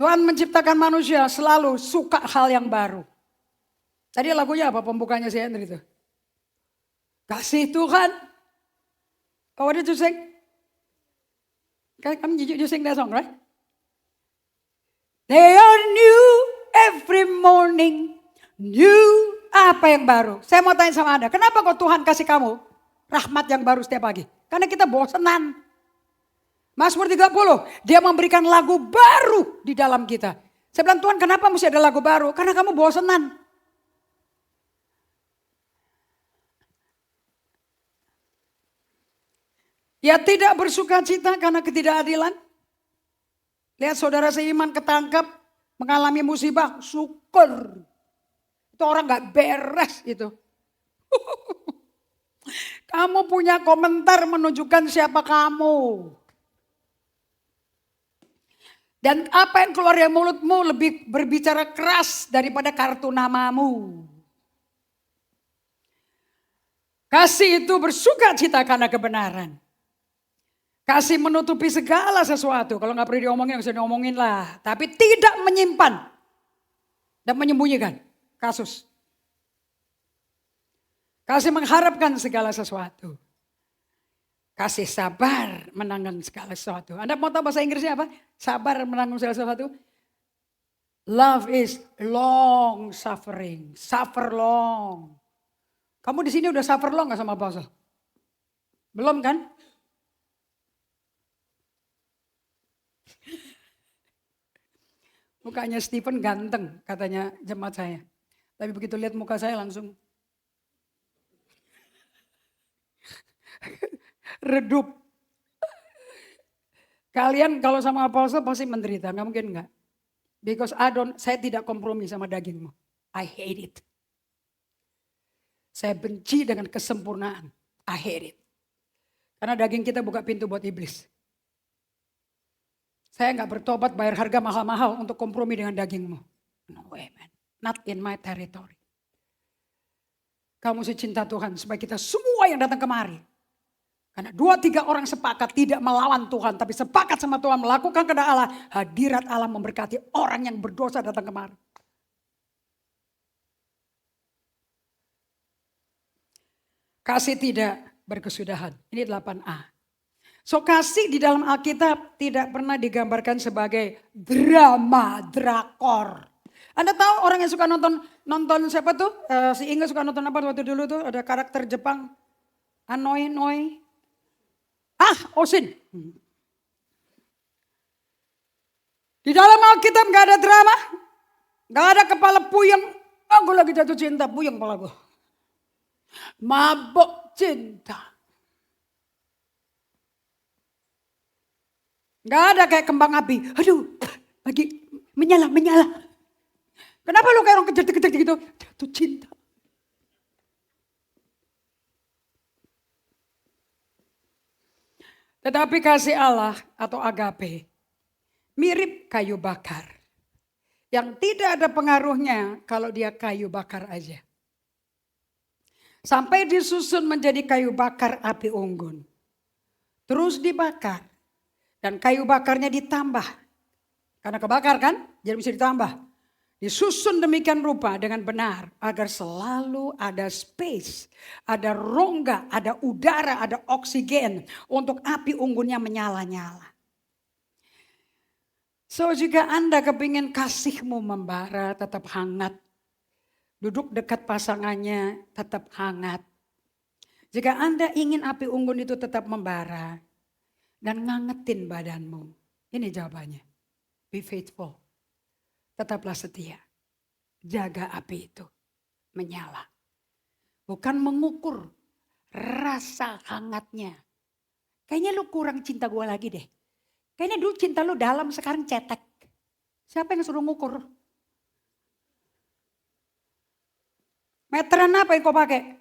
Tuhan menciptakan manusia selalu suka hal yang baru. Tadi lagunya apa pembukanya si Henry itu? Kasih Tuhan. Oh, what did you sing? You sing that song, right? They are new every morning. New apa yang baru? Saya mau tanya sama Anda. Kenapa kok Tuhan kasih kamu rahmat yang baru setiap pagi? Karena kita bosanan. Mazmur 30, dia memberikan lagu baru di dalam kita. Saya bilang, Tuhan kenapa mesti ada lagu baru? Karena kamu bosanan. Ya tidak bersuka cita karena ketidakadilan. Lihat saudara seiman ketangkap, mengalami musibah, syukur. Itu orang gak beres itu. Kamu punya komentar menunjukkan siapa kamu. Dan apa yang keluar dari mulutmu lebih berbicara keras daripada kartu namamu. Kasih itu bersuka cita karena kebenaran. Kasih menutupi segala sesuatu. Kalau gak perlu diomongin, gak usah diomongin lah. Tapi tidak menyimpan dan menyembunyikan kasus. Kasih mengharapkan segala sesuatu. Kasih sabar menanggung segala sesuatu. Anda mau tahu bahasa Inggrisnya apa? Sabar menanggung segala sesuatu. Love is long suffering. Suffer long. Kamu di sini udah suffer long gak sama Apostle? Belum kan? Mukanya Stephen ganteng katanya jemaat saya. Tapi begitu lihat muka saya langsung redup. Kalian kalau sama apostle pasti menderita, nggak mungkin nggak. Because saya tidak kompromi sama dagingmu. I hate it. Saya benci dengan kesempurnaan. I hate it. Karena daging kita buka pintu buat iblis. Saya nggak bertobat bayar harga mahal-mahal untuk kompromi dengan dagingmu. No way man. Not in my territory. Kamu mesti cinta Tuhan supaya kita semua yang datang kemari Karena 2-3 orang sepakat tidak melawan Tuhan, tapi sepakat sama Tuhan melakukan kehendak Allah, hadirat Allah memberkati orang yang berdosa datang kemari. Kasih tidak berkesudahan. Ini 8A. So kasih di dalam Alkitab tidak pernah digambarkan sebagai drama, drakor. Anda tahu orang yang suka nonton siapa tuh? Si Inge suka nonton apa waktu dulu tuh? Ada karakter Jepang. Noi. Osin. Di dalam Alkitab gak ada drama. Gak ada kepala puyeng. Gue lagi jatuh cinta, puyeng kepala gue. Mabok cinta. Gak ada kayak kembang api. Aduh, lagi menyala. Kenapa lu kayak orang kejar-kejar gitu? Jatuh cinta. Tetapi kasih Allah atau agape mirip kayu bakar. Yang tidak ada pengaruhnya kalau dia kayu bakar aja. Sampai disusun menjadi kayu bakar api unggun. Terus dibakar. Dan kayu bakarnya ditambah. Karena kebakar kan, jadi bisa ditambah. Disusun demikian rupa dengan benar. Agar selalu ada space, ada rongga, ada udara, ada oksigen. Untuk api unggunnya menyala-nyala. So jika Anda kepingin kasihmu membara tetap hangat. Duduk dekat pasangannya tetap hangat. Jika Anda ingin api unggun itu tetap membara. Dan ngangetin badanmu. Ini jawabannya. Be faithful. Tetaplah setia. Jaga api itu. Menyala. Bukan mengukur rasa hangatnya. Kayaknya lu kurang cinta gue lagi deh. Kayaknya dulu cinta lu dalam, sekarang cetek. Siapa yang suruh ngukur? Meteran apa yang kau pakai?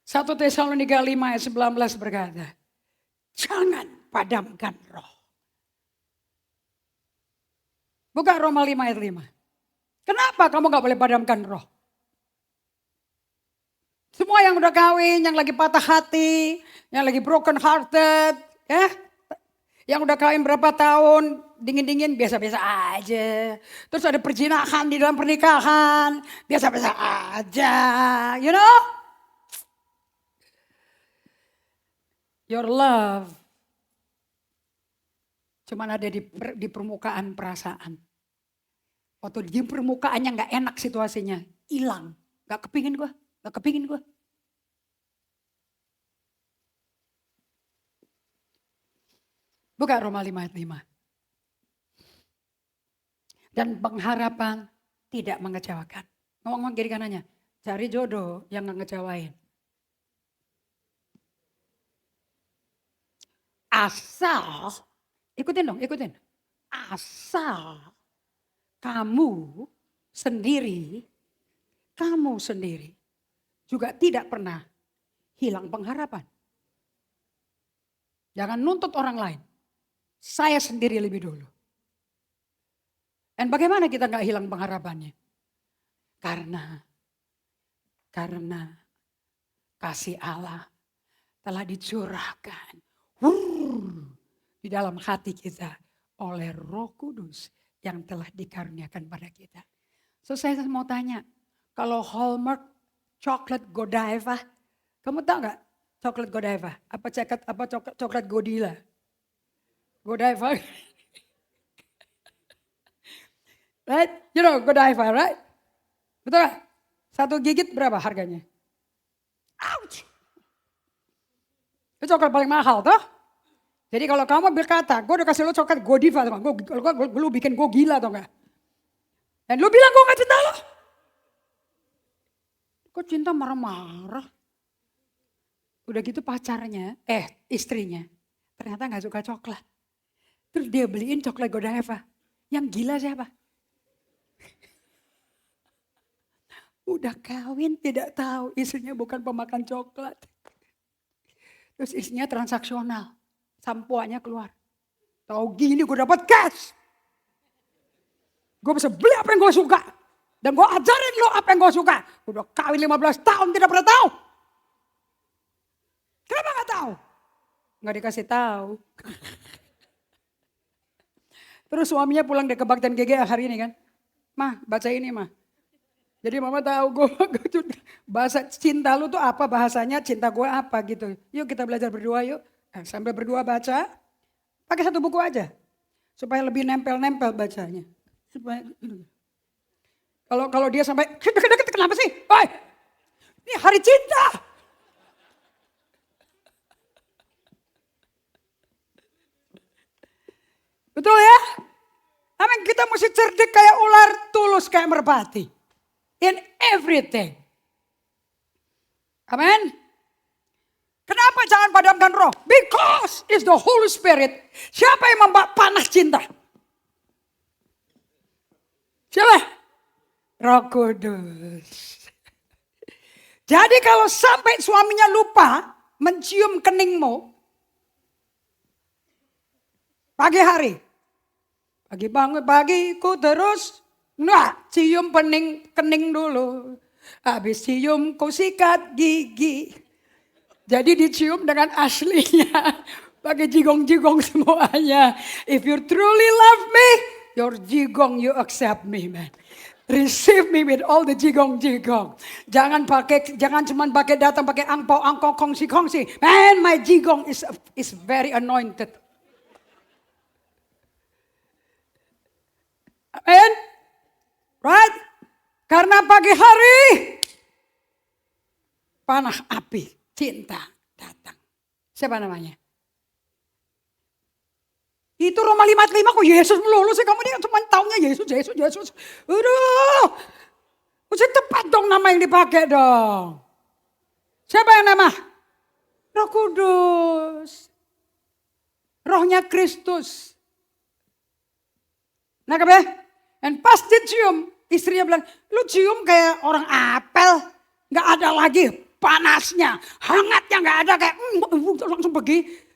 1 Tesalonika 5 ayat 19 berkata, jangan padamkan roh. Buka Roma 5 ayat 5. Kenapa kamu gak boleh padamkan roh? Semua yang udah kawin, yang lagi patah hati, yang lagi broken hearted, ya, yang udah kawin berapa tahun, dingin-dingin biasa-biasa aja. Terus ada perzinahan di dalam pernikahan, biasa-biasa aja, you know. Your love cuman ada di permukaan perasaan. Waktu di permukaannya gak enak situasinya, hilang. Gak kepingin gue. Buka Roma 5 ayat 5. Dan pengharapan tidak mengecewakan. Ngomong kiri kanannya, cari jodoh yang gak ngecewain. Asal, ikutin. Asal kamu sendiri juga tidak pernah hilang pengharapan. Jangan nuntut orang lain. Saya sendiri lebih dulu. Dan bagaimana kita gak hilang pengharapannya? Karena kasih Allah telah dicurahkan di dalam hati kita oleh Roh Kudus yang telah dikaruniakan pada kita. So saya mau tanya, kalau Hallmark coklat Godiva, kamu tahu nggak coklat Godiva? Apa coklat Godila? Godiva, right? You know Godiva, right? Betul nggak? 1 gigit berapa harganya? Ouch! Itu coklat paling mahal toh. Jadi kalau kamu berkata, gue udah kasih lo coklat Godiva, lu bikin gue gila atau enggak? Dan lu bilang gue gak cinta lo. Kok cinta marah-marah? Udah gitu pacarnya, istrinya, ternyata gak suka coklat. Terus dia beliin coklat Godiva. Yang gila siapa? Udah kawin tidak tahu istrinya bukan pemakan coklat. Terus isinya transaksional. Sampoannya keluar. Tahu gini gue dapat cash. Gue bisa beli apa yang gue suka. Dan gue ajarin lo apa yang gue suka. Udah kawin 15 tahun tidak pernah tahu. Kenapa nggak tahu? Nggak dikasih tahu. Terus suaminya pulang dari kebaktian GG hari ini kan. Mah, baca ini mah. Jadi mama tahu gue bahasa cinta lu tuh apa, bahasanya cinta gue apa gitu. Yuk kita belajar berdua yuk. Sambil berdua baca, pakai satu buku aja. Supaya lebih nempel-nempel bacanya. Supaya kalau dia sampai deket-deket kenapa sih? Woi, ini hari cinta. Betul ya? Amin, kita mesti cerdik kayak ular, tulus kayak merpati. In everything. Amin. Kenapa jangan padamkan roh? Because it's the Holy Spirit. Siapa yang membawa panas cinta? Siapa? Roh Kudus. Jadi kalau sampai suaminya lupa mencium keningmu pagi hari. Pagi banget pagiku terus, cium kening dulu. Habis cium ku sikat gigi. Jadi dicium dengan aslinya. Pakai jigong-jigong semuanya. If you truly love me, your jigong you accept me, man. Receive me with all the jigong-jigong. Jangan cuma datang pakai angpau kongsi-kongsi. Man, my jigong is very anointed. Amen. Right? Karena pagi hari panah api cinta datang. Siapa namanya? Itu Roma 5:5 kok Yesus melulu sih, kamu ini cuma taunya Yesus. Aduh. Mesti tepat dong nama yang dipakai dong. Siapa yang nama? Roh Kudus. Rohnya Kristus. Nah, dan pas dicium, istrinya bilang, lu cium kayak orang apel, gak ada lagi panasnya, hangatnya gak ada, kayak langsung pergi.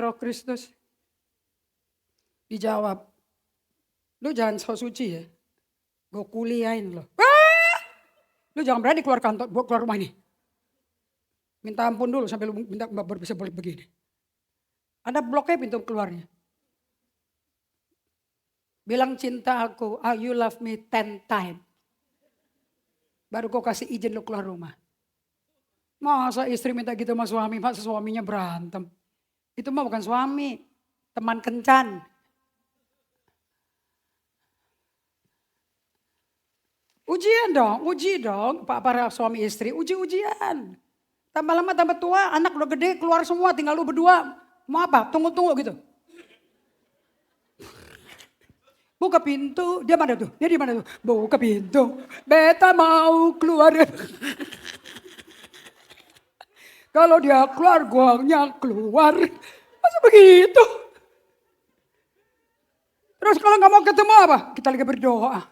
Roh Kristus dijawab, lu jangan so suci ya, gue kuliahin lo. Lu jangan berani keluar kantor, keluar rumah ini. Minta ampun dulu sampai lu minta bisa balik begini. Ada bloknya pintu keluarnya. Bilang cinta aku, you love me 10 times. Baru kau kasih izin lu keluar rumah. Masa istri minta gitu sama suami, masa suaminya berantem. Itu mah bukan suami, teman kencan. Uji dong, para suami istri, ujian. Tambah lama tambah tua, anak udah gede, keluar semua, tinggal lu berdua. Mau apa? Tunggu gitu. Buka pintu, dia mana tuh? Dia di mana tuh? Buka pintu, beta mau keluar. Kalau dia keluar, guanya keluar. Masa begitu? Terus kalau nggak mau ketemu apa? Kita lagi berdoa.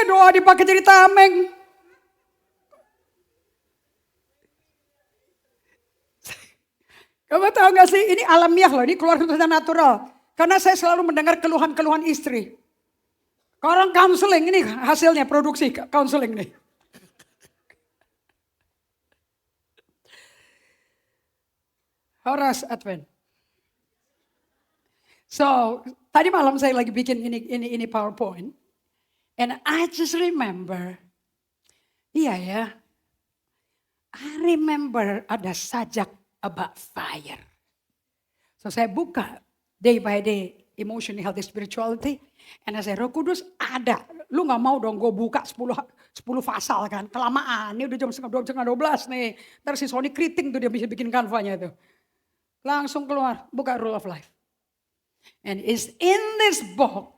Doa dipakai jadi tameng. Kamu tahu gak sih, ini alamiah loh, ini keluar secara natural. Karena saya selalu mendengar keluhan-keluhan istri. Orang counseling, ini hasilnya produksi counseling nih. Horace Advent. So, tadi malam saya lagi bikin ini PowerPoint. And I just remember, iya ya, I remember ada sajak about fire. So saya buka day by day emotion, healthy, spirituality. And I say, Roh Kudus ada. Lu gak mau dong gue buka 10 pasal kan. Kelamaan, ini udah jam 11:30 nih. Ntar si Sony keriting tuh dia bisa bikin kanvanya itu. Langsung keluar, buka Rule of Life. And it's in this book,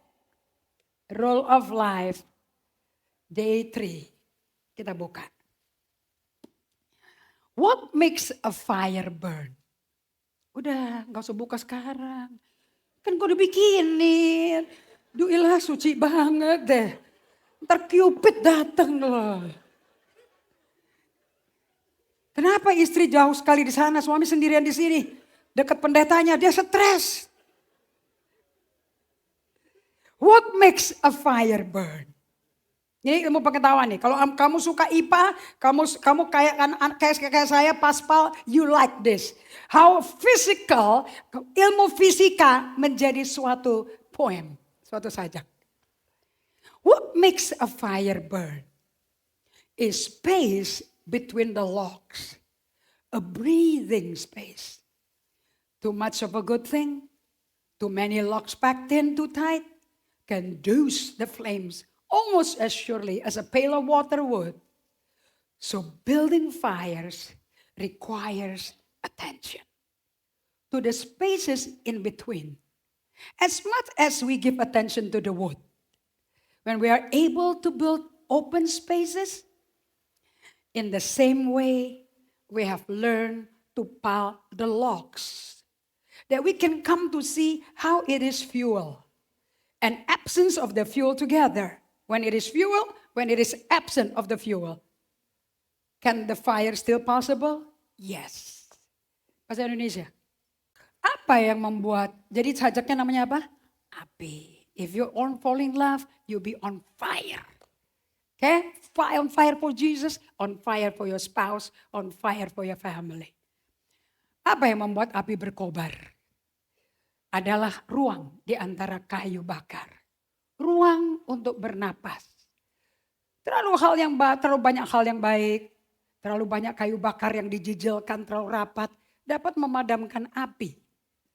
Rule of Life, day 3. Kita buka. What makes a fire burn? Udah, gak usah buka sekarang. Kan gue udah bikinin. Duilah suci banget deh. Ntar Cupid datang loh. Kenapa istri jauh sekali di sana, suami sendirian di sini? Dekat pendetanya, dia stres. What makes a fire burn? Ini ilmu pengetahuan nih. Kalau kamu suka IPA, kamu kayak saya Paspal, you like this. How physical, ilmu fisika menjadi suatu poem, suatu sajak. What makes a fire burn? Is space between the logs, a breathing space. Too much of a good thing, too many logs packed in too tight, can douse the flames almost as surely as a pail of water would. So building fires requires attention to the spaces in between. As much as we give attention to the wood, when we are able to build open spaces, in the same way we have learned to pile the logs, that we can come to see how it is fuel and absence of the fuel together. When it is fuel, when it is absent of the fuel. Can the fire still possible? Yes. Bahasa Indonesia. Apa yang membuat, jadi sajaknya namanya apa? Api. If you on fall in love, you'll be on fire. Okay? On fire for Jesus, on fire for your spouse, on fire for your family. Apa yang membuat api berkobar? Adalah ruang di antara kayu bakar. Ruang untuk bernapas. Terlalu banyak hal yang baik, terlalu banyak kayu bakar yang dijijilkan terlalu rapat, dapat memadamkan api.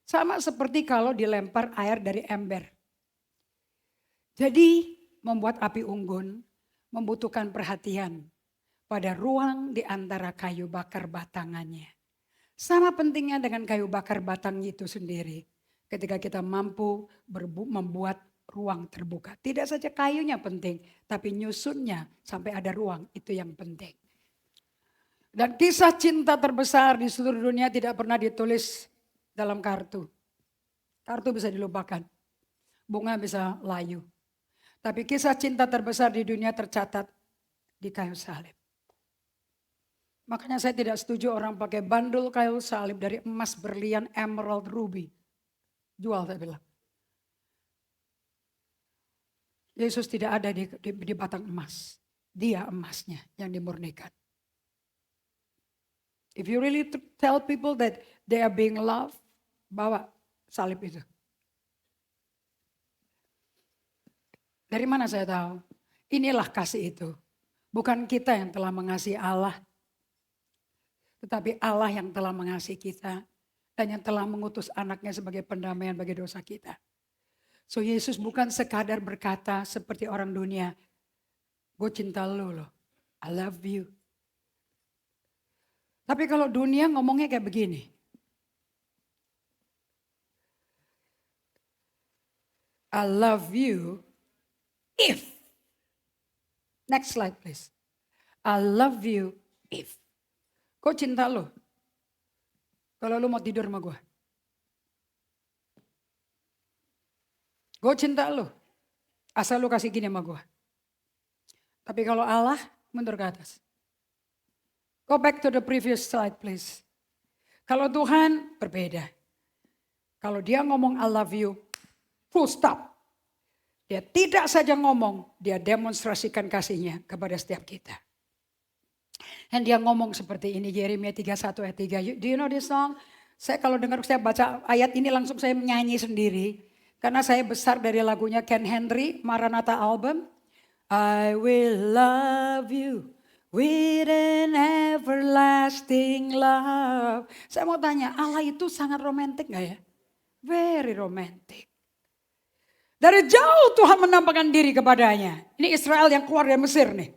Sama seperti kalau dilempar air dari ember. Jadi membuat api unggun membutuhkan perhatian pada ruang di antara kayu bakar batangannya. Sama pentingnya dengan kayu bakar batang itu sendiri. Ketika kita mampu membuat ruang terbuka. Tidak saja kayunya penting, tapi nyusunnya sampai ada ruang, itu yang penting. Dan kisah cinta terbesar di seluruh dunia tidak pernah ditulis dalam kartu. Kartu bisa dilupakan, bunga bisa layu. Tapi kisah cinta terbesar di dunia tercatat di kayu salib. Makanya saya tidak setuju orang pakai bandul kayu salib dari emas, berlian, emerald, ruby. Jual, saya bilang. Yesus tidak ada di batang emas. Dia emasnya yang dimurnikan. If you really tell people that they are being loved, bawa salib itu. Dari mana saya tahu? Inilah kasih itu. Bukan kita yang telah mengasihi Allah. Tetapi Allah yang telah mengasihi kita. Dan yang telah mengutus anaknya sebagai pendamaian bagi dosa kita. So Yesus bukan sekadar berkata seperti orang dunia, gue cinta lu loh, I love you. Tapi kalau dunia ngomongnya kayak begini. I love you if. Next slide please. I love you if. Gue cinta lu. Kalau lu mau tidur sama gue. Gue cinta lu. Asal lu kasih gini sama gue. Tapi kalau Allah, mundur ke atas. Go back to the previous slide please. Kalau Tuhan berbeda. Kalau dia ngomong I love you, full stop. Dia tidak saja ngomong, dia demonstrasikan kasihnya kepada setiap kita. Dan dia ngomong seperti ini, Yeremia 31 ayat 3. Do you know this song? Saya kalau dengar, saya baca ayat ini langsung saya menyanyi sendiri. Karena saya besar dari lagunya Ken Henry, Maranatha album. I will love you with an everlasting love. Saya mau tanya, Allah itu sangat romantis gak ya? Very romantic. Dari jauh Tuhan menampakkan diri kepadanya. Ini Israel yang keluar dari Mesir nih.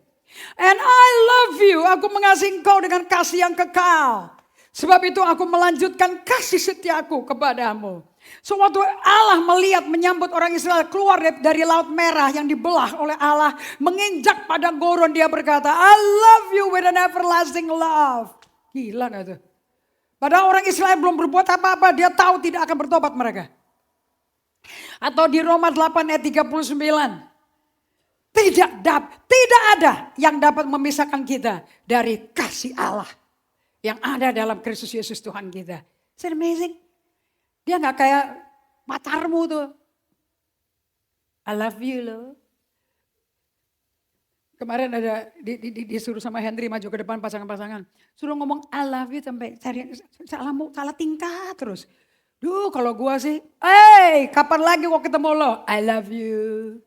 And I love you, aku mengasihi engkau dengan kasih yang kekal. Sebab itu aku melanjutkan kasih setiaku kepadamu. So waktu Allah melihat menyambut orang Israel keluar dari Laut Merah yang dibelah oleh Allah. Menginjak pada Goron, dia berkata, I love you with an everlasting love. Gila gak tuh? Padahal orang Israel belum berbuat apa-apa, dia tahu tidak akan bertobat mereka. Atau di Roma 8 ayat 39. Tidak ada yang dapat memisahkan kita dari kasih Allah. Yang ada dalam Kristus Yesus Tuhan kita. It's amazing. Dia gak kayak pacarmu tuh. I love you loh. Kemarin ada disuruh sama Henry maju ke depan pasangan-pasangan. Suruh ngomong I love you sampai salah tingkah terus. Duh kalau gua sih, kapan lagi gua ketemu lo? I love you.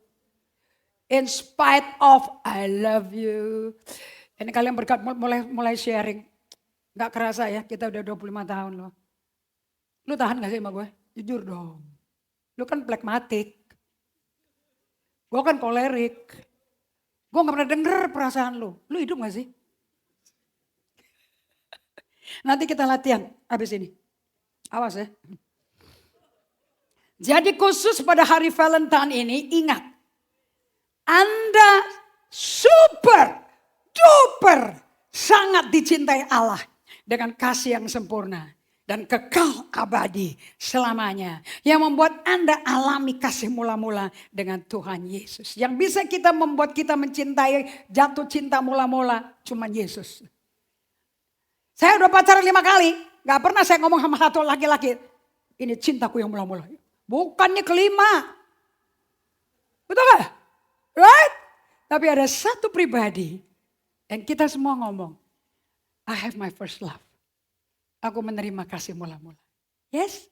In spite of I love you. Ini kalian berkat mulai sharing. Gak kerasa ya, kita udah 25 tahun loh. Lu tahan gak sih sama gue? Jujur dong. Lu kan plekmatik. Gue kan kolerik. Gue gak pernah denger perasaan lu. Lu hidup gak sih? Nanti kita latihan habis ini. Awas ya. Jadi khusus pada hari Valentine ini ingat. Anda super duper sangat dicintai Allah. Dengan kasih yang sempurna. Dan kekal abadi selamanya. Yang membuat Anda alami kasih mula-mula dengan Tuhan Yesus. Yang bisa kita membuat kita mencintai, jatuh cinta mula-mula cuma Yesus. Saya udah pacaran 5 kali. Gak pernah saya ngomong sama satu laki-laki. Ini cintaku yang mula-mula. Bukannya kelima. Betul gak? Right? Tapi ada satu pribadi. Yang kita semua ngomong. I have my first love. Aku menerima kasih mula-mula. Yes,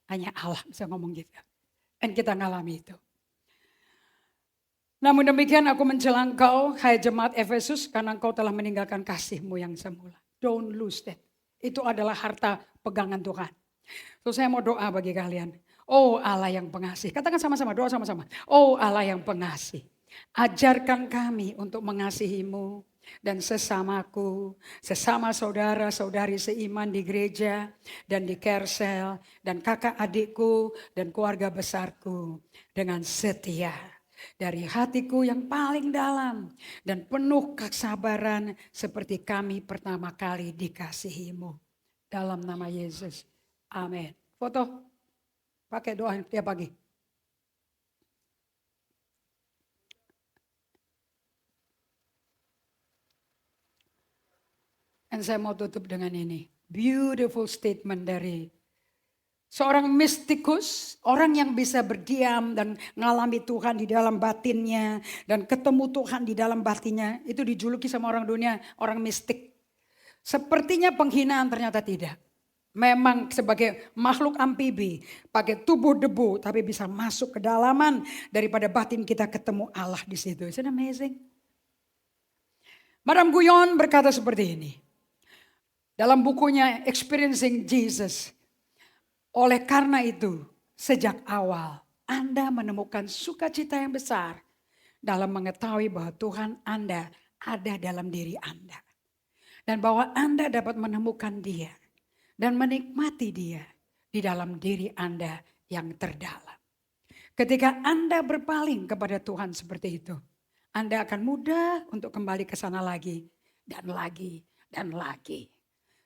hanya Allah bisa ngomong gitu. Dan kita ngalami itu. Namun demikian aku mencela engkau, hai jemaat Efesus, karena engkau telah meninggalkan kasihmu yang semula. Don't lose that. Itu adalah harta pegangan Tuhan. So saya mau doa bagi kalian. Oh Allah yang pengasih. Katakan sama-sama, doa sama-sama. Oh Allah yang pengasih. Ajarkan kami untuk mengasihimu. Dan sesamaku, sesama saudara-saudari seiman di gereja dan di Kersel dan kakak adikku dan keluarga besarku dengan setia dari hatiku yang paling dalam dan penuh kesabaran seperti kami pertama kali dikasihimu. Dalam nama Yesus. Amin. Foto. Pakai doa tiap pagi. Dan saya mau tutup dengan ini. Beautiful statement dari seorang mistikus. Orang yang bisa berdiam dan ngalami Tuhan di dalam batinnya. Dan ketemu Tuhan di dalam batinnya. Itu dijuluki sama orang dunia, orang mistik. Sepertinya penghinaan ternyata tidak. Memang sebagai makhluk amfibi. Pakai tubuh debu. Tapi bisa masuk ke dalaman. Daripada batin kita ketemu Allah di situ. Isn't amazing? Madame Guyon berkata seperti ini. Dalam bukunya Experiencing Jesus. Oleh karena itu sejak awal Anda menemukan sukacita yang besar. Dalam mengetahui bahwa Tuhan Anda ada dalam diri Anda. Dan bahwa Anda dapat menemukan Dia. Dan menikmati Dia di dalam diri Anda yang terdalam. Ketika Anda berpaling kepada Tuhan seperti itu. Anda akan mudah untuk kembali ke sana lagi. Dan lagi dan lagi.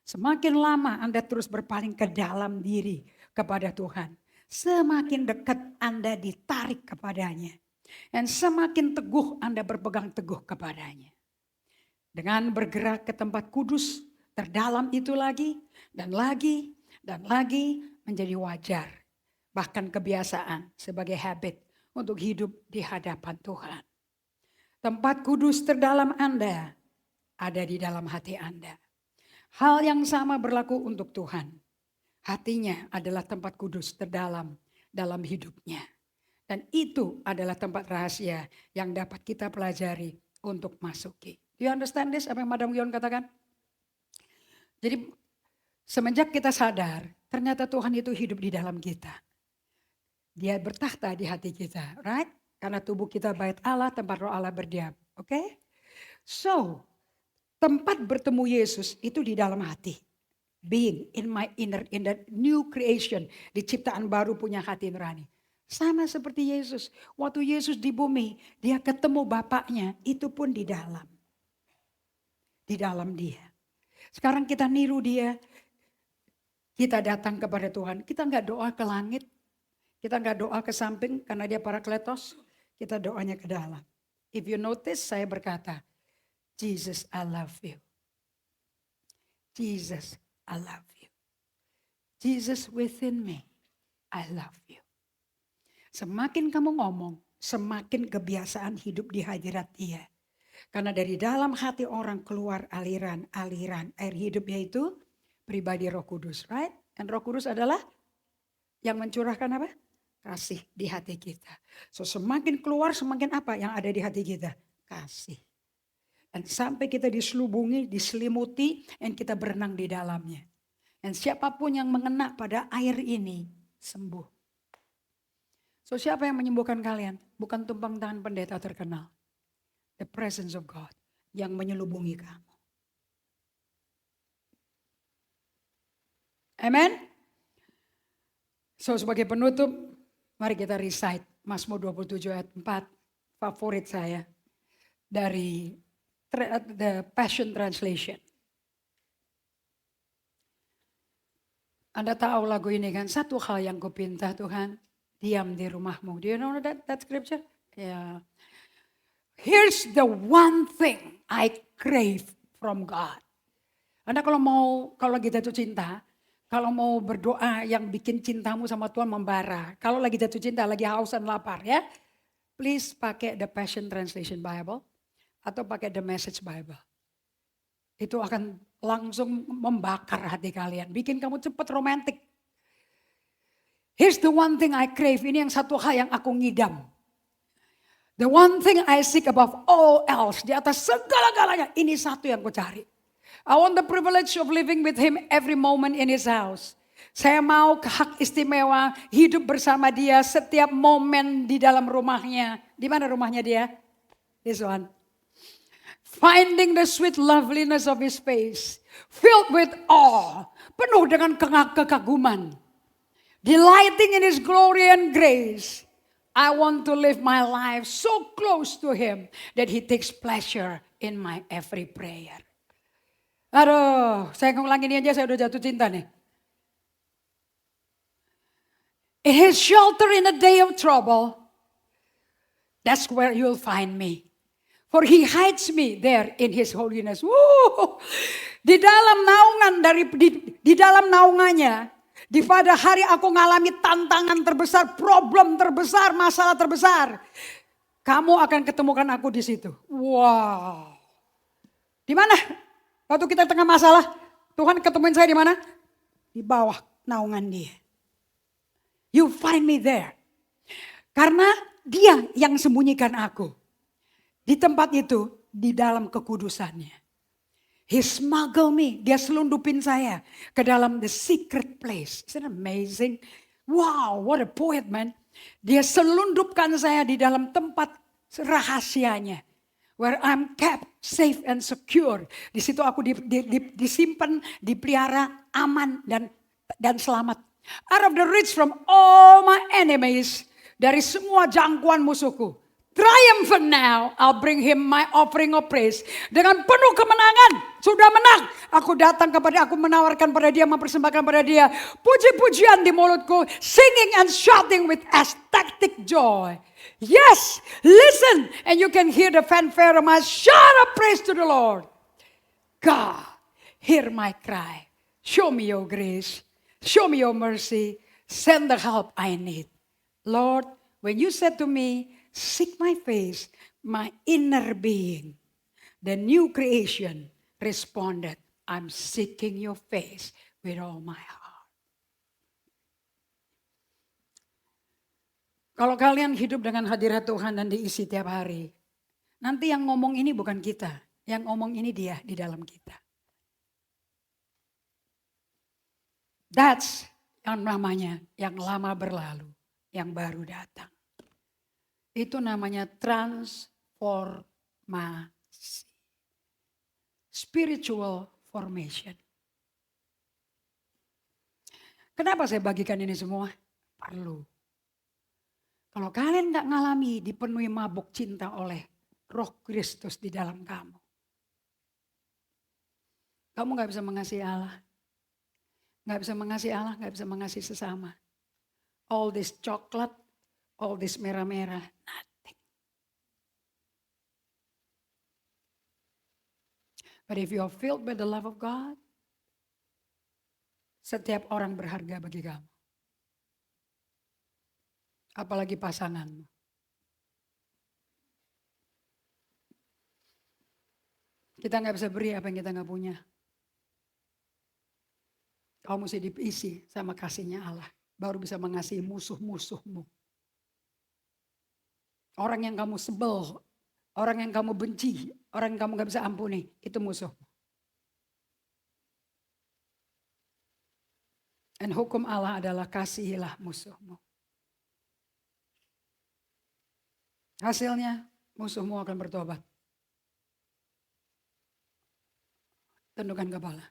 Semakin lama Anda terus berpaling ke dalam diri kepada Tuhan. Semakin dekat Anda ditarik kepadanya. Dan semakin teguh Anda berpegang teguh kepadanya. Dengan bergerak ke tempat kudus terdalam itu lagi. Dan lagi dan lagi menjadi wajar. Bahkan kebiasaan sebagai habit untuk hidup di hadapan Tuhan. Tempat kudus terdalam Anda ada di dalam hati Anda. Hal yang sama berlaku untuk Tuhan. Hatinya adalah tempat kudus terdalam dalam hidupnya. Dan itu adalah tempat rahasia yang dapat kita pelajari untuk masuki. Do you understand this? Apa yang Madam Gion katakan? Jadi semenjak kita sadar, ternyata Tuhan itu hidup di dalam kita. Dia bertahta di hati kita, right? Karena tubuh kita bait Allah, tempat roh Allah berdiam. Oke? So, tempat bertemu Yesus itu di dalam hati. Being in my inner, in the new creation. Di ciptaan baru punya hati nurani. Sama seperti Yesus. Waktu Yesus di bumi, dia ketemu Bapaknya, itu pun di dalam. Di dalam dia. Sekarang kita niru dia. Kita datang kepada Tuhan. Kita enggak doa ke langit. Kita enggak doa ke samping karena dia Parakletos. Kita doanya ke dalam. If you notice, saya berkata, Jesus, I love you. Jesus, I love you. Jesus within me, I love you. Semakin kamu ngomong, semakin kebiasaan hidup di hadirat Dia. Karena dari dalam hati orang keluar aliran-aliran air hidup, yaitu pribadi Roh Kudus, right? Dan Roh Kudus adalah yang mencurahkan apa? Kasih di hati kita. So semakin keluar semakin apa yang ada di hati kita? Kasih. Dan sampai kita diselubungi, diselimuti, dan kita berenang di dalamnya. Dan siapapun yang mengena pada air ini sembuh. So siapa yang menyembuhkan kalian? Bukan tumpang tangan pendeta terkenal. The presence of God yang menyelubungi kamu. Amen. So sebagai penutup, mari kita recite Mazmur 27 ayat 4. Favorit saya dari The Passion Translation. Anda tahu lagu ini kan, satu hal yang kupinta Tuhan, diam di rumahmu. Do you know that scripture? Yeah. Here's the one thing I crave from God. Anda kalau lagi jatuh cinta, kalau mau berdoa yang bikin cintamu sama Tuhan membara. Kalau lagi jatuh cinta, lagi haus dan lapar ya. Please pakai The Passion Translation Bible. Atau pakai The Message Bible. Itu akan langsung membakar hati kalian. Bikin kamu cepat romantik. Here's the one thing I crave. Ini yang satu hal yang aku ngidam. The one thing I seek above all else. Di atas segala-galanya. Ini satu yang ku cari. I want the privilege of living with him every moment in his house. Saya mau hak istimewa hidup bersama dia setiap momen di dalam rumahnya. Di mana rumahnya dia? This one. Finding the sweet loveliness of his face. Filled with awe. Penuh dengan kekaguman. Delighting in his glory and grace. I want to live my life so close to him that he takes pleasure in my every prayer. Aduh, saya ngulangi ini aja saya udah jatuh cinta nih. In his shelter in the day of trouble, that's where you'll find me. For he hides me there in his holiness. Woo! Di dalam naungan di dalam naungannya, di pada hari aku ngalami tantangan terbesar, problem terbesar, masalah terbesar, kamu akan ketemukan aku di situ. Wow. Di mana? Waktu kita tengah masalah, Tuhan ketemuin saya di mana? Di bawah naungan dia. You find me there. Karena dia yang sembunyikan aku. Di tempat itu, di dalam kekudusannya. He smuggle me, dia selundupin saya ke dalam the secret place. Isn't it amazing? Wow, what a poet man. Dia selundupkan saya di dalam tempat rahasianya. Where I'm kept safe and secure. Di situ aku disimpan, dipelihara, aman dan selamat. Out of the reach from all my enemies. Dari semua jangkauan musuhku. Triumphant now, I'll bring him my offering of praise. Dengan penuh kemenangan, sudah menang. Aku datang kepada, aku menawarkan pada dia, mempersembahkan pada dia. Puji-pujian di mulutku, singing and shouting with ecstatic joy. Yes, listen, and you can hear the fanfare of my shout of praise to the Lord. God, hear my cry. Show me your grace. Show me your mercy. Send the help I need. Lord, when you said to me, seek my face, my inner being, the new creation responded, I'm seeking your face with all my heart. Kalau kalian hidup dengan hadirat Tuhan dan diisi tiap hari, nanti yang ngomong ini bukan kita, yang ngomong ini dia di dalam kita. That's yang namanya yang lama berlalu, yang baru datang. Itu namanya transformasi. Spiritual formation. Kenapa saya bagikan ini semua? Perlu. Kalau kalian gak ngalami dipenuhi mabuk cinta oleh Roh Kristus di dalam kamu. Kamu gak bisa mengasihi Allah. Gak bisa mengasihi Allah, gak bisa mengasihi sesama. All this chocolate, all this merah-merah, nothing. But if you are filled with the love of God, setiap orang berharga bagi kamu. Apalagi pasanganmu. Kita nggak bisa beri apa yang kita nggak punya. Kau mesti diisi sama kasihnya Allah. Baru bisa mengasihi musuh-musuhmu. Orang yang kamu sebel, orang yang kamu benci, orang yang kamu gak bisa ampuni, itu musuhmu. Dan hukum Allah adalah kasihilah musuhmu. Hasilnya musuhmu akan bertobat. Tundukkan kepala.